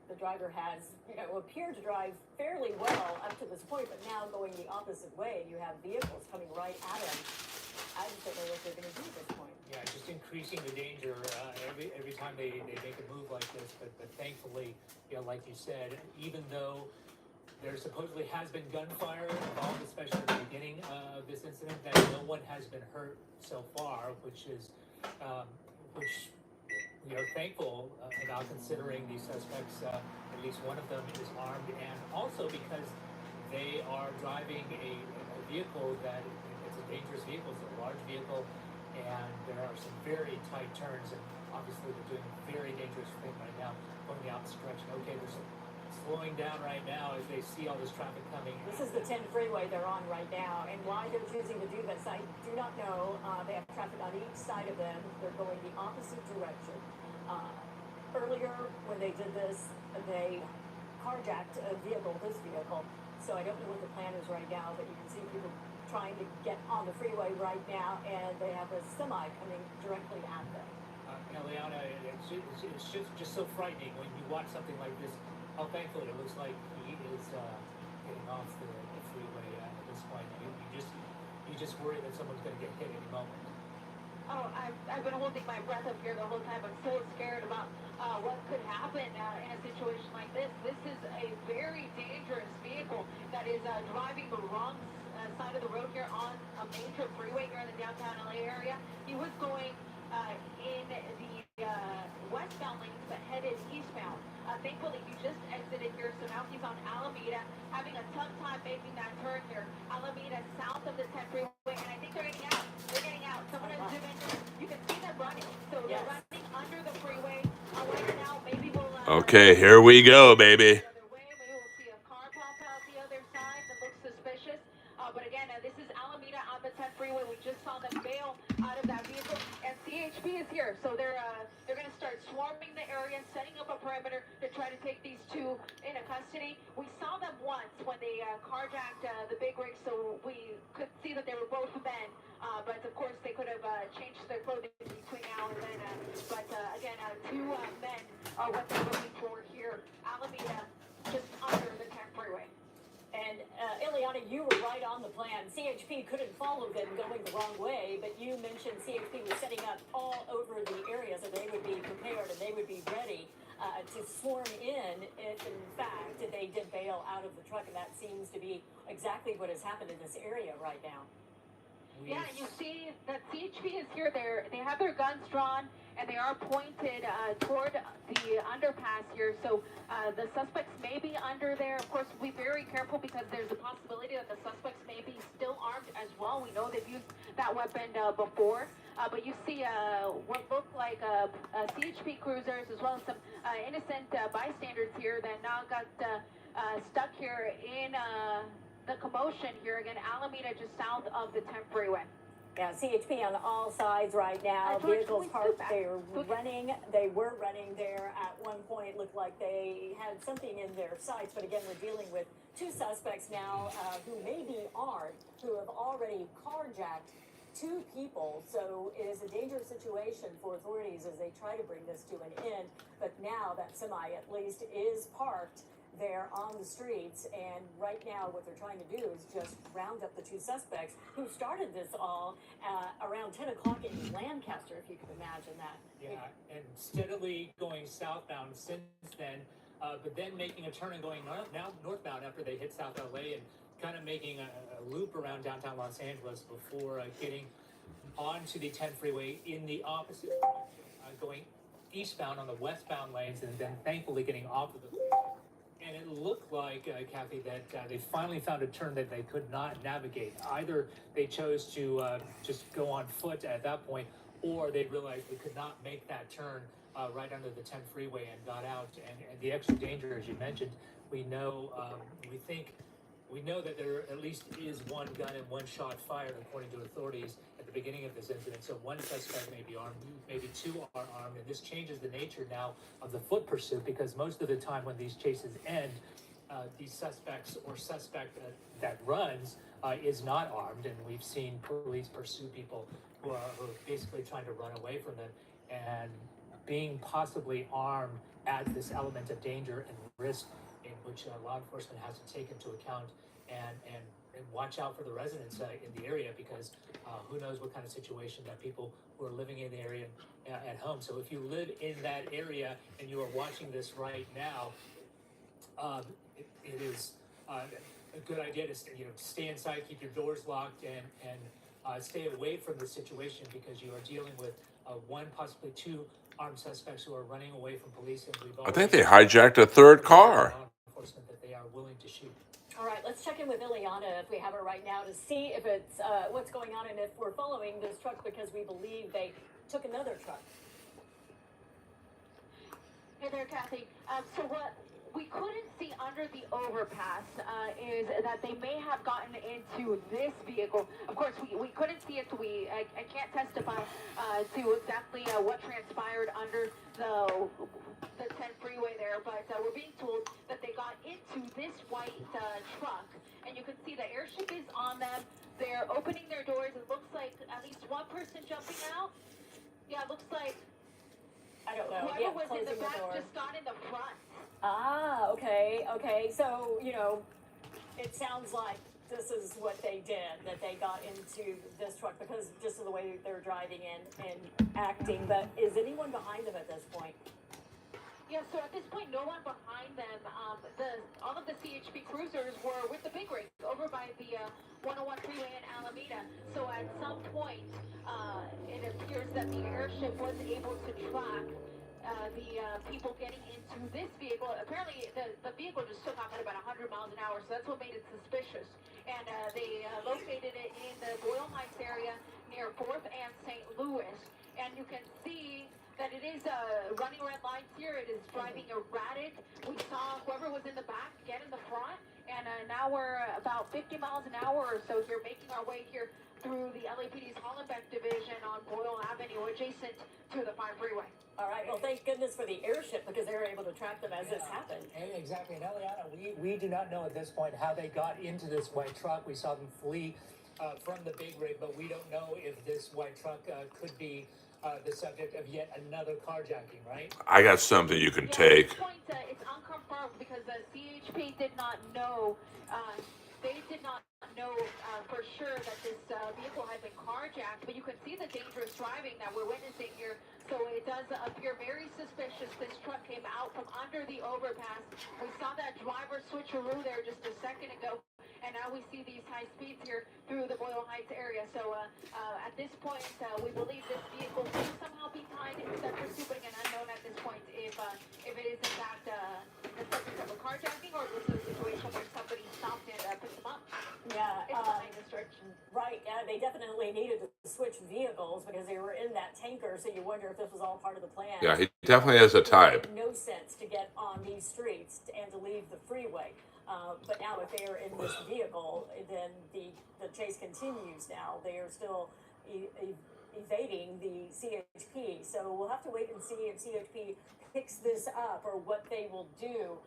The driver has, appeared to drive fairly well up to this point, but now going the opposite way, you have vehicles coming right at him. I just don't know what they're going to do at this point. Yeah, just increasing the danger every time they make a move like this. But thankfully, like you said, even though there supposedly has been gunfire involved, especially at the beginning of this incident, that no one has been hurt so far, which is which we are thankful about, considering these suspects, at least one of them is armed, and also because they are driving a vehicle that it's a dangerous vehicle, it's a large vehicle, and there are some very tight turns, and obviously they're doing a very dangerous thing right now, going the opposite direction. Okay, they're slowing down right now as they see all this traffic coming. This is the 10 freeway they're on right now, and why they're choosing to do this, I do not know. They have traffic on each side of them. They're going the opposite direction. Earlier, when they did this, they carjacked a vehicle, this vehicle. So I don't know what the plan is right now, but you can see people trying to get on the freeway right now, and they have a semi coming directly at them. Eliana, it's just so frightening when you watch something like this. How thankful it looks like he is getting off the freeway at this point. You just worry that someone's going to get hit any moment. Oh, I've been holding my breath up here the whole time. I'm so scared about what could happen in a situation like this. This is a very dangerous vehicle that is driving the wrong side of the road here on a major freeway here in the downtown LA area. He was going in the westbound lanes but headed eastbound. Thankfully, he just exited here, so now he's on Alameda, having a tough time making that turn here. Alameda, south of the 10 freeway, and I think they're getting out. They're getting out. Someone has zoom in. You can see them running. So they're running under the freeway. Right now, maybe we'll... Okay, here we go, baby. Maybe we'll see a car pop out the other side that looks suspicious. But again, this is Alameda on the 10 freeway. We just saw them bail out of that vehicle, and CHP is here. So they're going to start swarming the area, setting up a perimeter to try to take these two into custody. We saw them once when they carjacked the big rig, so we could see that they were both men. But of course, they could have changed their clothing between now and then. But again, two men are what they're looking for here. Alameda, just under the 10 freeway. And Ileana, you were right on the plan. CHP couldn't follow them going the wrong way, but you mentioned CHP was setting up all over the area so they would be prepared and they would be ready to swarm in if, in fact, they did bail out of the truck. And that seems to be exactly what has happened in this area right now. Yeah, and you see that CHP is here. They have their guns drawn, and they are pointed toward the underpass here. So the suspects may be under there. Of course, be very careful because there's a possibility that the suspects may be still armed as well. We know they've used that weapon before. But you see what look like CHP cruisers as well as some innocent bystanders here that now got stuck here in the commotion here again. Alameda just south of the 10 freeway. Yeah, CHP on all sides right now. Vehicles parked. They were running there at one point. Looked like they had something in their sights. But again, we're dealing with two suspects now who may be armed, who have already carjacked two people. So it is a dangerous situation for authorities as they try to bring this to an end. But now that semi at least is parked there on the streets, and right now what they're trying to do is just round up the two suspects who started this all around 10 o'clock in Lancaster, if you can imagine that. Yeah, and steadily going southbound since then, but then making a turn and going now northbound after they hit South LA and kind of making a loop around downtown Los Angeles before getting onto the 10 freeway in the opposite going eastbound on the westbound lanes, and then thankfully getting off of the. And it looked like, Kathy, that they finally found a turn that they could not navigate. Either they chose to just go on foot at that point, or they realized they could not make that turn right under the 10 freeway and got out. And the extra danger, as you mentioned, we know that there at least is one gun and one shot fired, according to authorities, at the beginning of this incident. So one suspect may be armed, maybe two are armed, and this changes the nature now of the foot pursuit, because most of the time when these chases end, these suspects or suspect that runs is not armed, and we've seen police pursue people who are basically trying to run away from them, and being possibly armed adds this element of danger and risk in which law enforcement has to take into account and watch out for the residents in the area, because who knows what kind of situation that people who are living in the area at home. So if you live in that area and you are watching this right now, it is a good idea to stay inside, keep your doors locked, and stay away from the situation, because you are dealing with one, possibly two armed suspects who are running away from police. And I think they hijacked a third car. Law enforcement that they are willing to shoot. All right, let's check in with Ileana if we have her right now to see if it's what's going on and if we're following this truck, because we believe they took another truck. Hey there, Kathy. So what we couldn't see under the overpass is that they may have gotten into this vehicle. Of course, we couldn't see it, so I can't testify to exactly what transpired under the 10 freeway there, but we're being told that they got into this white truck, and you can see the airship is on them. They're opening their doors. It looks like at least one person jumping out. Yeah, it looks like I don't know. whoever was in the back just got in the front. Ah, okay. So, it sounds like this is what they did, that they got into this truck because just of the way they're driving and acting. But is anyone behind them at this point? Yeah, so at this point, no one behind them. All of the CHP cruisers were with the big rig over by the 101 freeway in Alameda. So at some point, it appears that the airship was able to track the people getting into this vehicle. Apparently, the vehicle just took off at about 100 miles an hour, so that's what made it suspicious. And they located it in the Boyle Heights area near 4th and St. Louis. And you can see that it is running red lights here. It is driving erratic. We saw whoever was in the back get in the front, and now we're about 50 miles an hour or so here, making our way here through the LAPD's Hollenbeck division on Boyle Avenue, adjacent to the 5 freeway. All right. Well, thank goodness for the airship because they were able to track them as this happened. Exactly. And Eliana, we do not know at this point how they got into this white truck. We saw them flee from the big rig, but we don't know if this white truck could be the subject of yet another carjacking, right? I got something you can At take. this point, it's unconfirmed because the CHP did not know. They did not know for sure that this vehicle had been carjacked, but you can see the dangerous driving that we're witnessing here. So it does appear very suspicious. This truck came out from under the overpass. We saw that driver switcheroo there just a second ago. And now we see these high speeds here through the Boyle Heights area. So at this point, we believe this vehicle may somehow be tied into that pursuit, but again, unknown at this point if it is in fact the subject of a carjacking or this is a situation where somebody stopped and picked them up. Yeah. It's behind this direction. Right. Yeah, they definitely needed to switch vehicles because they were in that tanker. So you wonder if this was all part of the plan. Yeah, he definitely has a type. It made no sense to get on these streets and to leave the freeway. But now if they are in this vehicle, then the chase continues now. They are still evading the CHP. So we'll have to wait and see if CHP picks this up or what they will do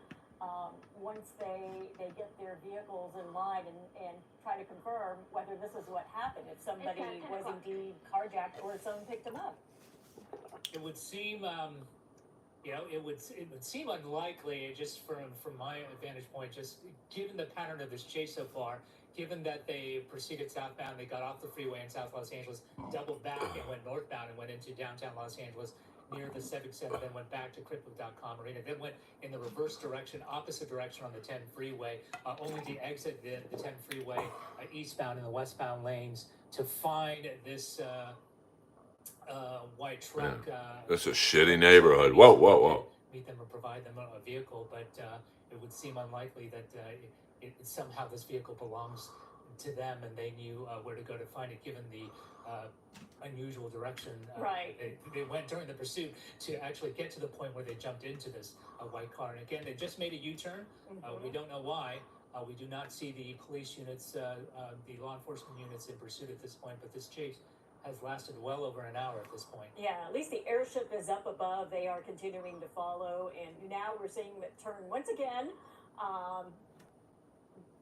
once they get their vehicles in line and try to confirm whether this is what happened, if somebody was indeed carjacked or if someone picked them up. It would seem it would seem unlikely, just from my vantage point, just given the pattern of this chase so far, given that they proceeded southbound, they got off the freeway in South Los Angeles, doubled back and went northbound and went into downtown Los Angeles near the Civic Center, then went back to Crypto.com Arena, then went in the reverse direction, opposite direction on the 10 freeway, only to exit the 10 freeway eastbound in the westbound lanes to find this white truck. That's a shitty neighborhood. Whoa. Meet them or provide them a vehicle, but it would seem unlikely that somehow this vehicle belongs to them and they knew where to go to find it, given the unusual direction Right. they went during the pursuit to actually get to the point where they jumped into this white car. And again, they just made a U-turn. We don't know why. We do not see the police units, the law enforcement units in pursuit at this point, but this chase has lasted well over an hour at this point. Yeah, at least the airship is up above. They are continuing to follow, and now we're seeing it turn once again,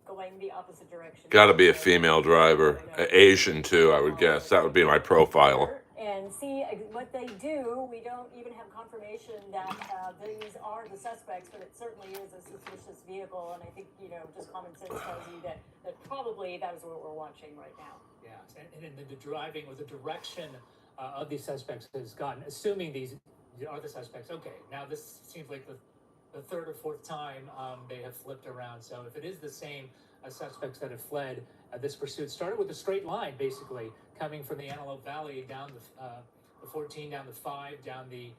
going the opposite direction. Got to be a female driver, Asian too, I would guess. That would be my profile. And see what they do. We don't even have confirmation that these are the suspects, but it certainly is a suspicious vehicle. And I think, just common sense tells you that probably that is what we're watching right now. Yeah, and the driving or the direction of these suspects has gotten, assuming these are the suspects, okay, now this seems like the third or fourth time they have flipped around. So if it is the same suspects that have fled, this pursuit started with a straight line, basically, coming from the Antelope Valley down the 14, down the 5, down the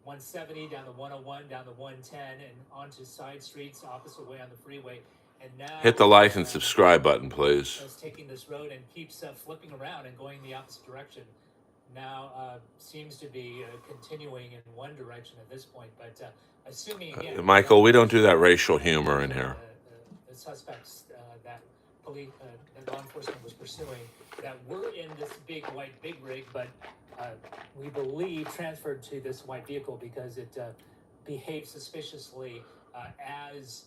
170, down the 101, down the 110, and onto side streets opposite way on the freeway. And now Hit the like and subscribe button, please. is taking this road and keeps flipping around and going the opposite direction. Now seems to be continuing in one direction at this point, but assuming again, Michael, we don't do that racial humor in here. The suspects that police, that law enforcement was pursuing, that were in this big rig, but we believe transferred to this white vehicle because it behaved suspiciously as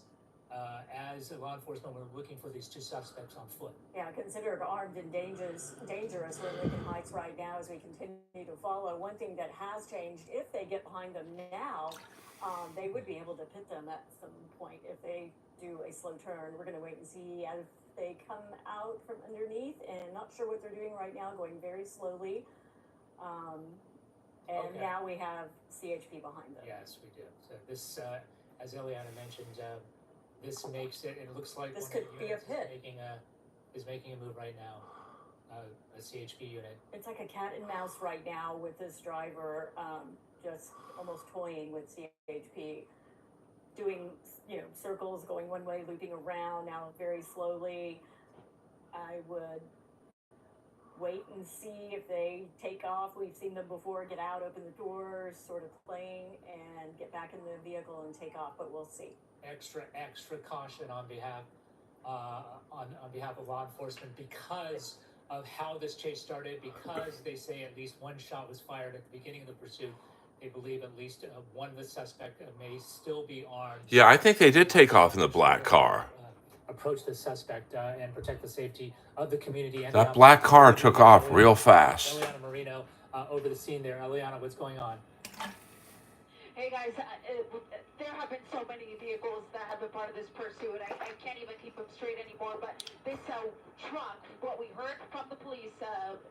law enforcement were looking for these two suspects on foot. Yeah, considered armed and dangerous. We're in Lincoln Heights right now as we continue to follow. One thing that has changed, if they get behind them now, they would be able to pit them at some point if they do a slow turn. We're going to wait and see as they come out from underneath, and not sure what they're doing right now, going very slowly. Okay. Now we have CHP behind them. Yes, we do. So this, as Eliana mentioned, this makes it. It looks like This one could of the be a units pit. is making a move right now. A CHP unit. It's like a cat and mouse right now with this driver just almost toying with CHP, doing circles, going one way, looping around now very slowly. I would wait and see if they take off. We've seen them before get out, open the doors, sort of playing, and get back in the vehicle and take off, but we'll see. Extra caution on behalf on behalf of law enforcement because of how this chase started, because they say at least one shot was fired at the beginning of the pursuit. They believe at least one of the suspect may still be armed. Yeah, I think they did take off in the black car. Approach the suspect and protect the safety of the community. And That black car took off real fast. Eliana Marino over the scene there. Eliana, what's going on? Hey guys, there have been so many vehicles that have been part of this pursuit. I can't even keep them straight anymore. But this truck, what we heard from the police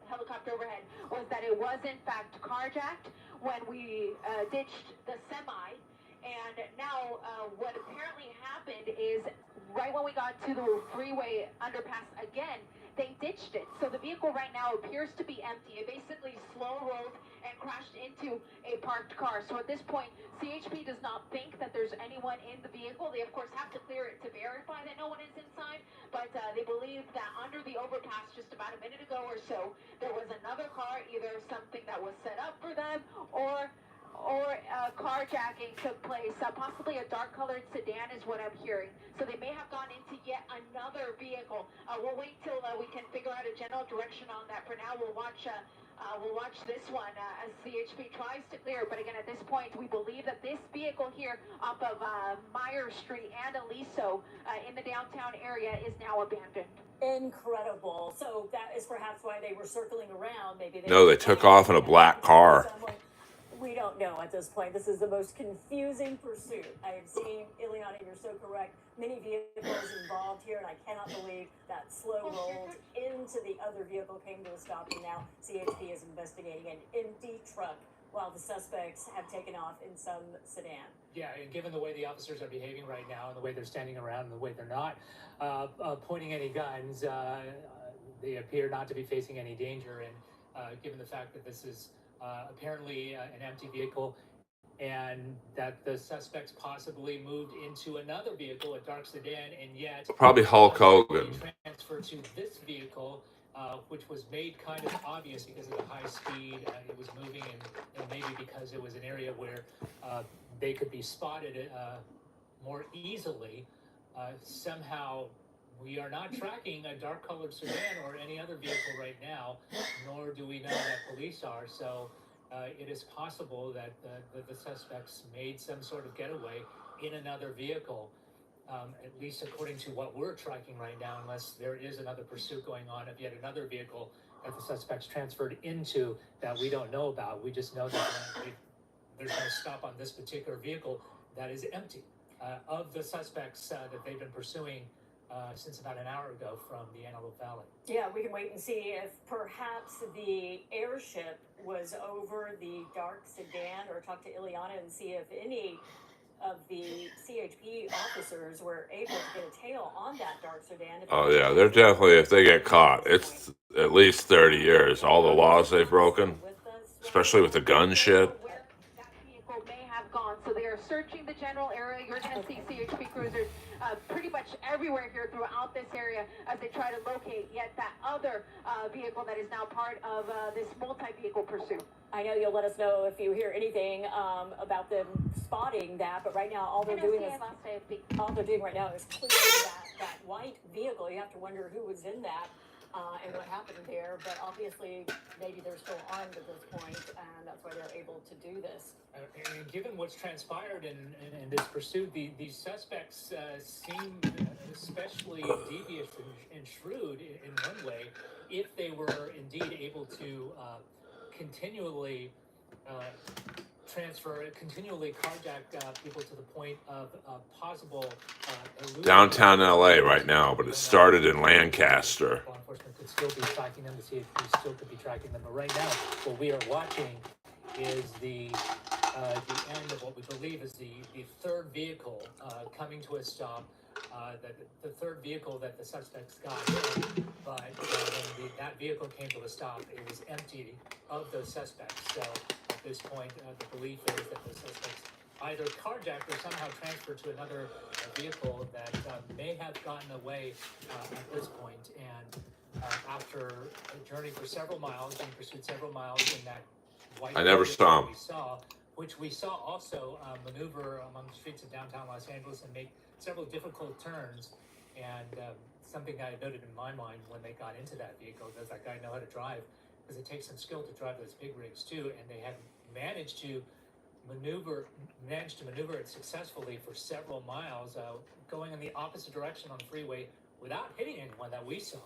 helicopter overhead, was that it was in fact carjacked when we ditched the semi. And now what apparently happened is right when we got to the freeway underpass again, they ditched it. So the vehicle right now appears to be empty. It basically slow rolled and crashed into a parked car. So at this point, CHP does not think that there's anyone in the vehicle. They, of course, have to clear it to verify that no one is inside. But they believe that under the overpass just about a minute ago or so, there was another car, either something that was set up for them or carjacking took place. Possibly a dark-colored sedan is what I'm hearing. So they may have gone into yet another vehicle. We'll wait till we can figure out a general direction on that. For now, we'll watch this one as CHP tries to clear. But again, at this point, we believe that this vehicle here off of Myers Street and Aliso in the downtown area is now abandoned. Incredible. So that is perhaps why they were circling around. Maybe they took off in a black car. We don't know at this point. This is the most confusing pursuit I have seen. Ileana, you're so correct. Many vehicles involved here, and I cannot believe that slow rolled into the other vehicle, came to a stop, and now CHP is investigating an empty truck while the suspects have taken off in some sedan. Yeah, and given the way the officers are behaving right now and the way they're standing around and the way they're not pointing any guns, they appear not to be facing any danger. And given the fact that this is apparently an empty vehicle and that the suspects possibly moved into another vehicle, a dark sedan, and yet Probably Hulk Hogan. Transferred to this vehicle, which was made kind of obvious because of the high speed it was moving, and maybe because it was an area where they could be spotted more easily. Somehow we are not tracking a dark-colored sedan or any other vehicle right now, nor do we know that police are. So it is possible that the suspects made some sort of getaway in another vehicle, at least according to what we're tracking right now, unless there is another pursuit going on of yet another vehicle that the suspects transferred into that we don't know about. We just know that there's no stop on this particular vehicle that is empty of the suspects that they've been pursuing since about an hour ago from the Antelope Valley. Yeah, we can wait and see if perhaps the airship was over the dark sedan, or talk to Ileana and see if any of the CHP officers were able to get a tail on that dark sedan. Oh, yeah, they're definitely, if they get caught, it's at least 30 years. All the laws they've broken, especially with the gun shit. Where that vehicle may have gone. So they are searching the general area. You're going to see CHP cruisers pretty much everywhere here throughout this area as they try to locate yet that other vehicle that is now part of this multi-vehicle pursuit. I know you'll let us know if you hear anything about them spotting that, but right now all they're doing right now is clearing that white vehicle. You have to wonder who was in that and what happened there, but obviously maybe they're still armed at this point, and that's why they're able to do this. And given what's transpired in this pursuit, these suspects seem especially devious and shrewd in one way, if they were indeed able to continually continually carjack people to the point of possible Downtown LA right now, but it started in Lancaster. Law enforcement could still be tracking them, the CHP still could be tracking them, but right now what we are watching is the end of what we believe is the third vehicle coming to a stop. The third vehicle that the suspects got in, but when that vehicle came to a stop, it was empty of those suspects. So at this point, the belief is that the suspects either carjacked or somehow transferred to another vehicle that may have gotten away at this point. And after a journey for several miles, being pursued several miles in that white. I never saw him. Which we saw also maneuver among the streets of downtown Los Angeles and make several difficult turns. And something that I noted in my mind when they got into that vehicle, does that guy know how to drive? Because it takes some skill to drive those big rigs too, and they had managed to maneuver it successfully for several miles, going in the opposite direction on the freeway without hitting anyone that we saw.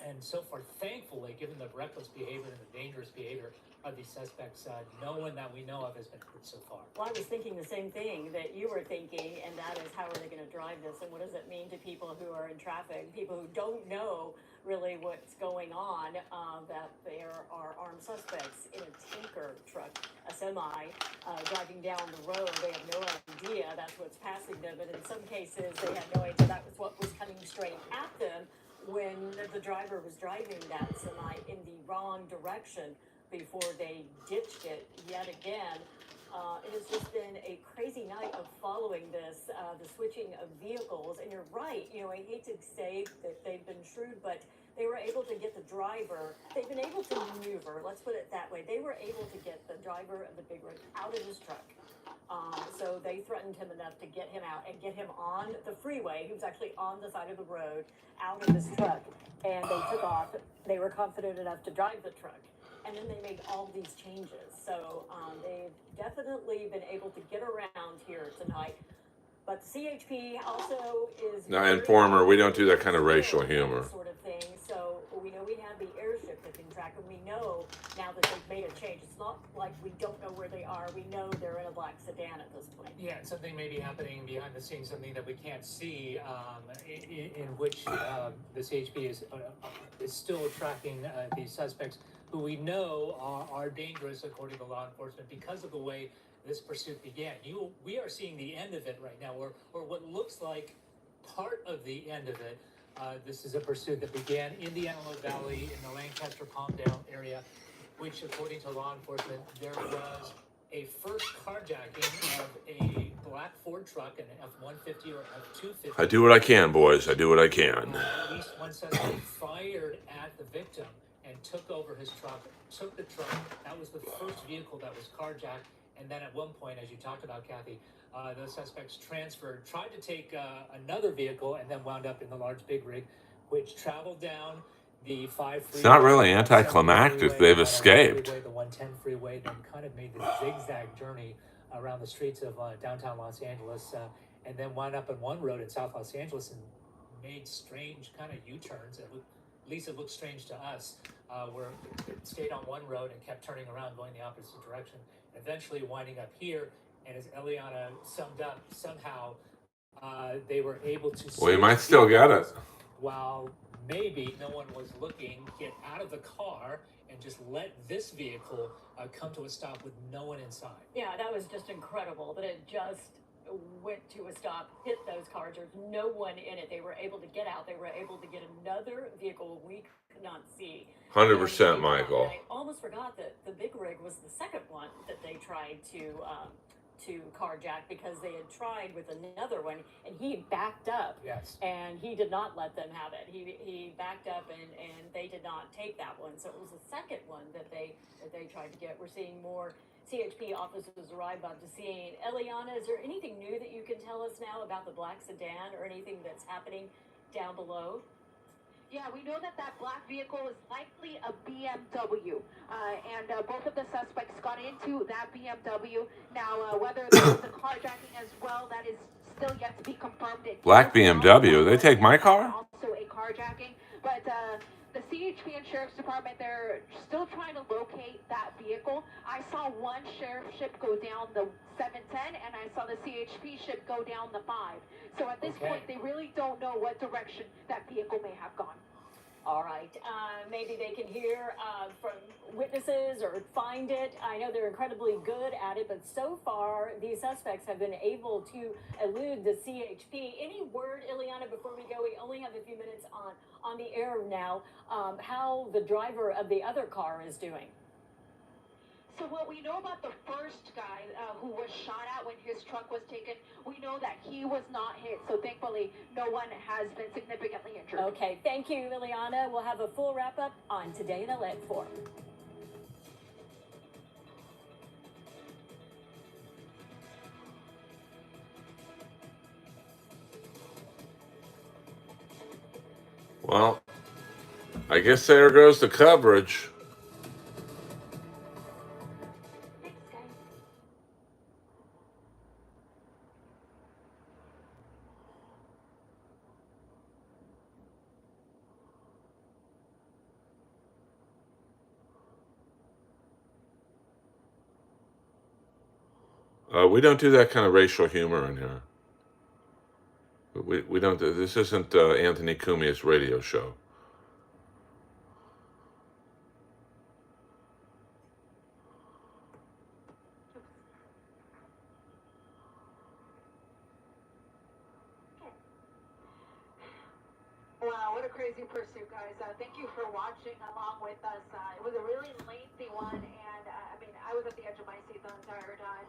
And so far, thankfully, given the reckless behavior and the dangerous behavior of these suspects, no one that we know of has been hurt so far. Well, I was thinking the same thing that you were thinking, and that is, how are they going to drive this, and what does it mean to people who are in traffic, people who don't know really what's going on, that there are armed suspects in a tanker truck, a semi, driving down the road. They have no idea that's what's passing them, and in some cases, they had no idea that was what was coming straight at them when the driver was driving that semi in the wrong direction before they ditched it yet again. It has just been a crazy night of following this, the switching of vehicles. And you're right, you know, I hate to say that they've been shrewd, but they were able to get the driver, they've been able to maneuver, let's put it that way. They were able to get the driver of the big rig out of his truck. So they threatened him enough to get him out and get him on the freeway. He was actually on the side of the road, out of his truck, and they took off. They were confident enough to drive the truck. And then they made all these changes. So they've definitely been able to get around here tonight. But the CHP also is... Now, Informer, we don't do that kind of racial humor. Sort of thing. So we know we have the airship that can track them. We know now that they've made a change. It's not like we don't know where they are. We know they're in a black sedan at this point. Yeah, something may be happening behind the scenes, something that we can't see, in which the CHP is still tracking these suspects who we know are dangerous according to law enforcement because of the way this pursuit began. We are seeing the end of it right now, or what looks like part of the end of it. This is a pursuit that began in the Antelope Valley in the Lancaster-Palmdale area, which, according to law enforcement, there was a first carjacking of a black Ford truck, an F-150 or F-250. I do what I can, boys. I do what I can. At least one suspect fired at the victim and took over his truck, took the truck. That was the first vehicle that was carjacked. And then at one point, as you talked about, Kathy, those suspects transferred, tried to take another vehicle, and then wound up in the large big rig, which traveled down the 5 freeway. It's not really anticlimactic. They've escaped. The 110 freeway, then kind of made the zigzag journey around the streets of downtown Los Angeles, and then wound up on one road in South Los Angeles and made strange kind of U-turns. At least it looked strange to us, where it stayed on one road and kept turning around, going the opposite direction, eventually winding up here. And as Eliana summed up, somehow they were able to... Well, you might still get it. While maybe no one was looking, get out of the car and just let this vehicle come to a stop with no one inside. Yeah, that was just incredible that it just went to a stop, hit those cars. There's no one in it. They were able to get out. They were able to get another vehicle we could not see. 100%, Michael. I almost forgot that the big rig was the second one that they tried to carjack, because they had tried with another one and he backed up. Yes. And he did not let them have it. He backed up and they did not take that one. So it was the second one that they tried to get. We're seeing more CHP officers arrive on the scene. Eliana, is there anything new that you can tell us now about the black sedan or anything that's happening down below? Yeah, we know that black vehicle is likely a BMW, and both of the suspects got into that BMW. Now, whether there was a carjacking as well, that is still yet to be confirmed. Black BMW? They take my car? Also a carjacking, but the CHP and Sheriff's Department, they're still trying to locate that vehicle. I saw one sheriff ship go down the 710, and I saw the CHP ship go down the 5. So at this point, they really don't know what direction that vehicle may have gone. All right. Maybe they can hear from witnesses or find it. I know they're incredibly good at it, but so far, these suspects have been able to elude the CHP. Any word, Ileana, before we go? We only have a few minutes on the air now. How the driver of the other car is doing? So what we know about the first guy who was shot at when his truck was taken, we know that he was not hit. So thankfully, no one has been significantly injured. Okay, thank you, Liliana. We'll have a full wrap up on Today in LA 4. Well, I guess there goes the coverage. Thanks, guys. We don't do that kind of racial humor in here. We don't do, this isn't Anthony Cumia's radio show. Wow, what a crazy pursuit, guys. Thank you for watching along with us. It was a really lengthy one, and I mean, I was at the edge of my seat the entire time.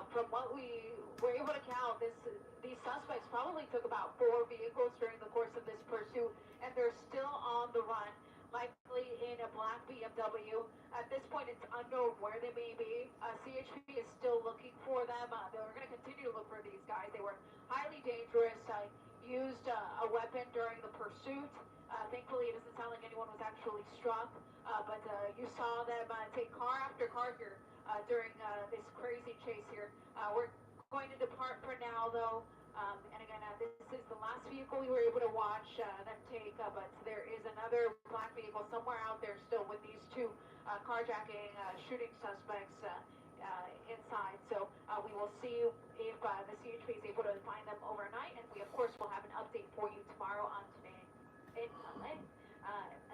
From what we were able to count, these suspects probably took about 4 vehicles during the course of this pursuit, and they're still on the run, likely in a black BMW. At this point, it's unknown where they may be. CHP is still looking for them. They're going to continue to look for these guys. They were highly dangerous. Used a weapon during the pursuit. Thankfully, it doesn't sound like anyone was actually struck, but you saw them take car after car here during this crazy chase here. We're going to depart for now, though, and again, this is the last vehicle we were able to watch them take, but there is another black vehicle somewhere out there still with these two carjacking, shooting suspects inside. So we will see if the CHP is able to find them overnight, and we of course will have an update for you tomorrow on Today in LA.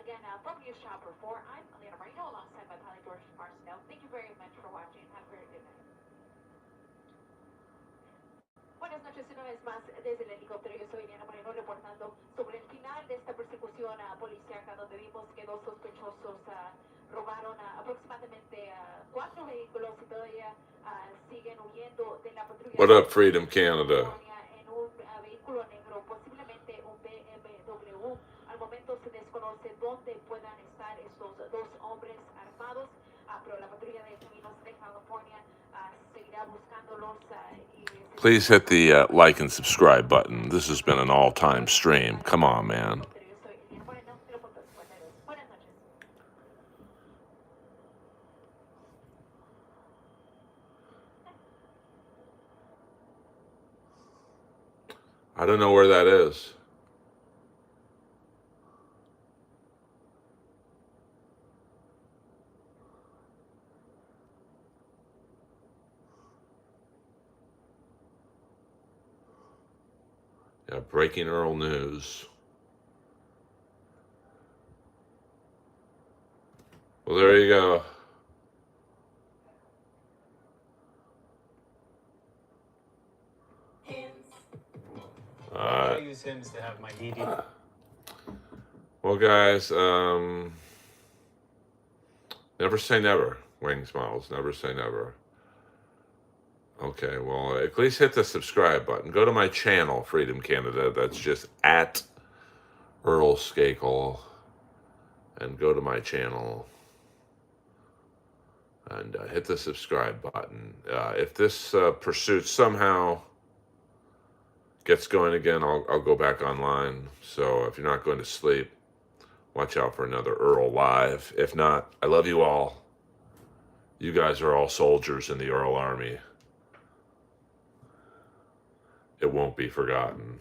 Again, from News Chopper 4, I'm Alina Marino alongside my colleague George Marcino. Thank you very much for watching. Have a very good night. Buenas noches una vez más desde el helicóptero. Yo soy Diana Moreno reportando sobre el final de esta persecución policíaca donde vimos que 2 sospechosos robaron aproximadamente 4 vehículos y todavía siguen huyendo de la patrulla. What up, Freedom Canada? En un vehículo negro, posiblemente un BMW. Al momento se desconoce dónde puedan estar estos 2 hombres armados, pero la patrulla de caminos de California seguirá buscándolos. Please hit the like and subscribe button. This has been an all-time stream. Come on, man. I don't know where that is. Yeah, breaking Earl news. Well, there you go. I use Hims to have my DD. Well, guys, never say never. Wings models, never say never. Okay, well, at least hit the subscribe button. Go to my channel, Freedom Canada. That's just at Earl Skakel. And go to my channel and hit the subscribe button. If this pursuit somehow gets going again, I'll go back online. So if you're not going to sleep, watch out for another Earl live. If not, I love you all. You guys are all soldiers in the Earl Army. It won't be forgotten.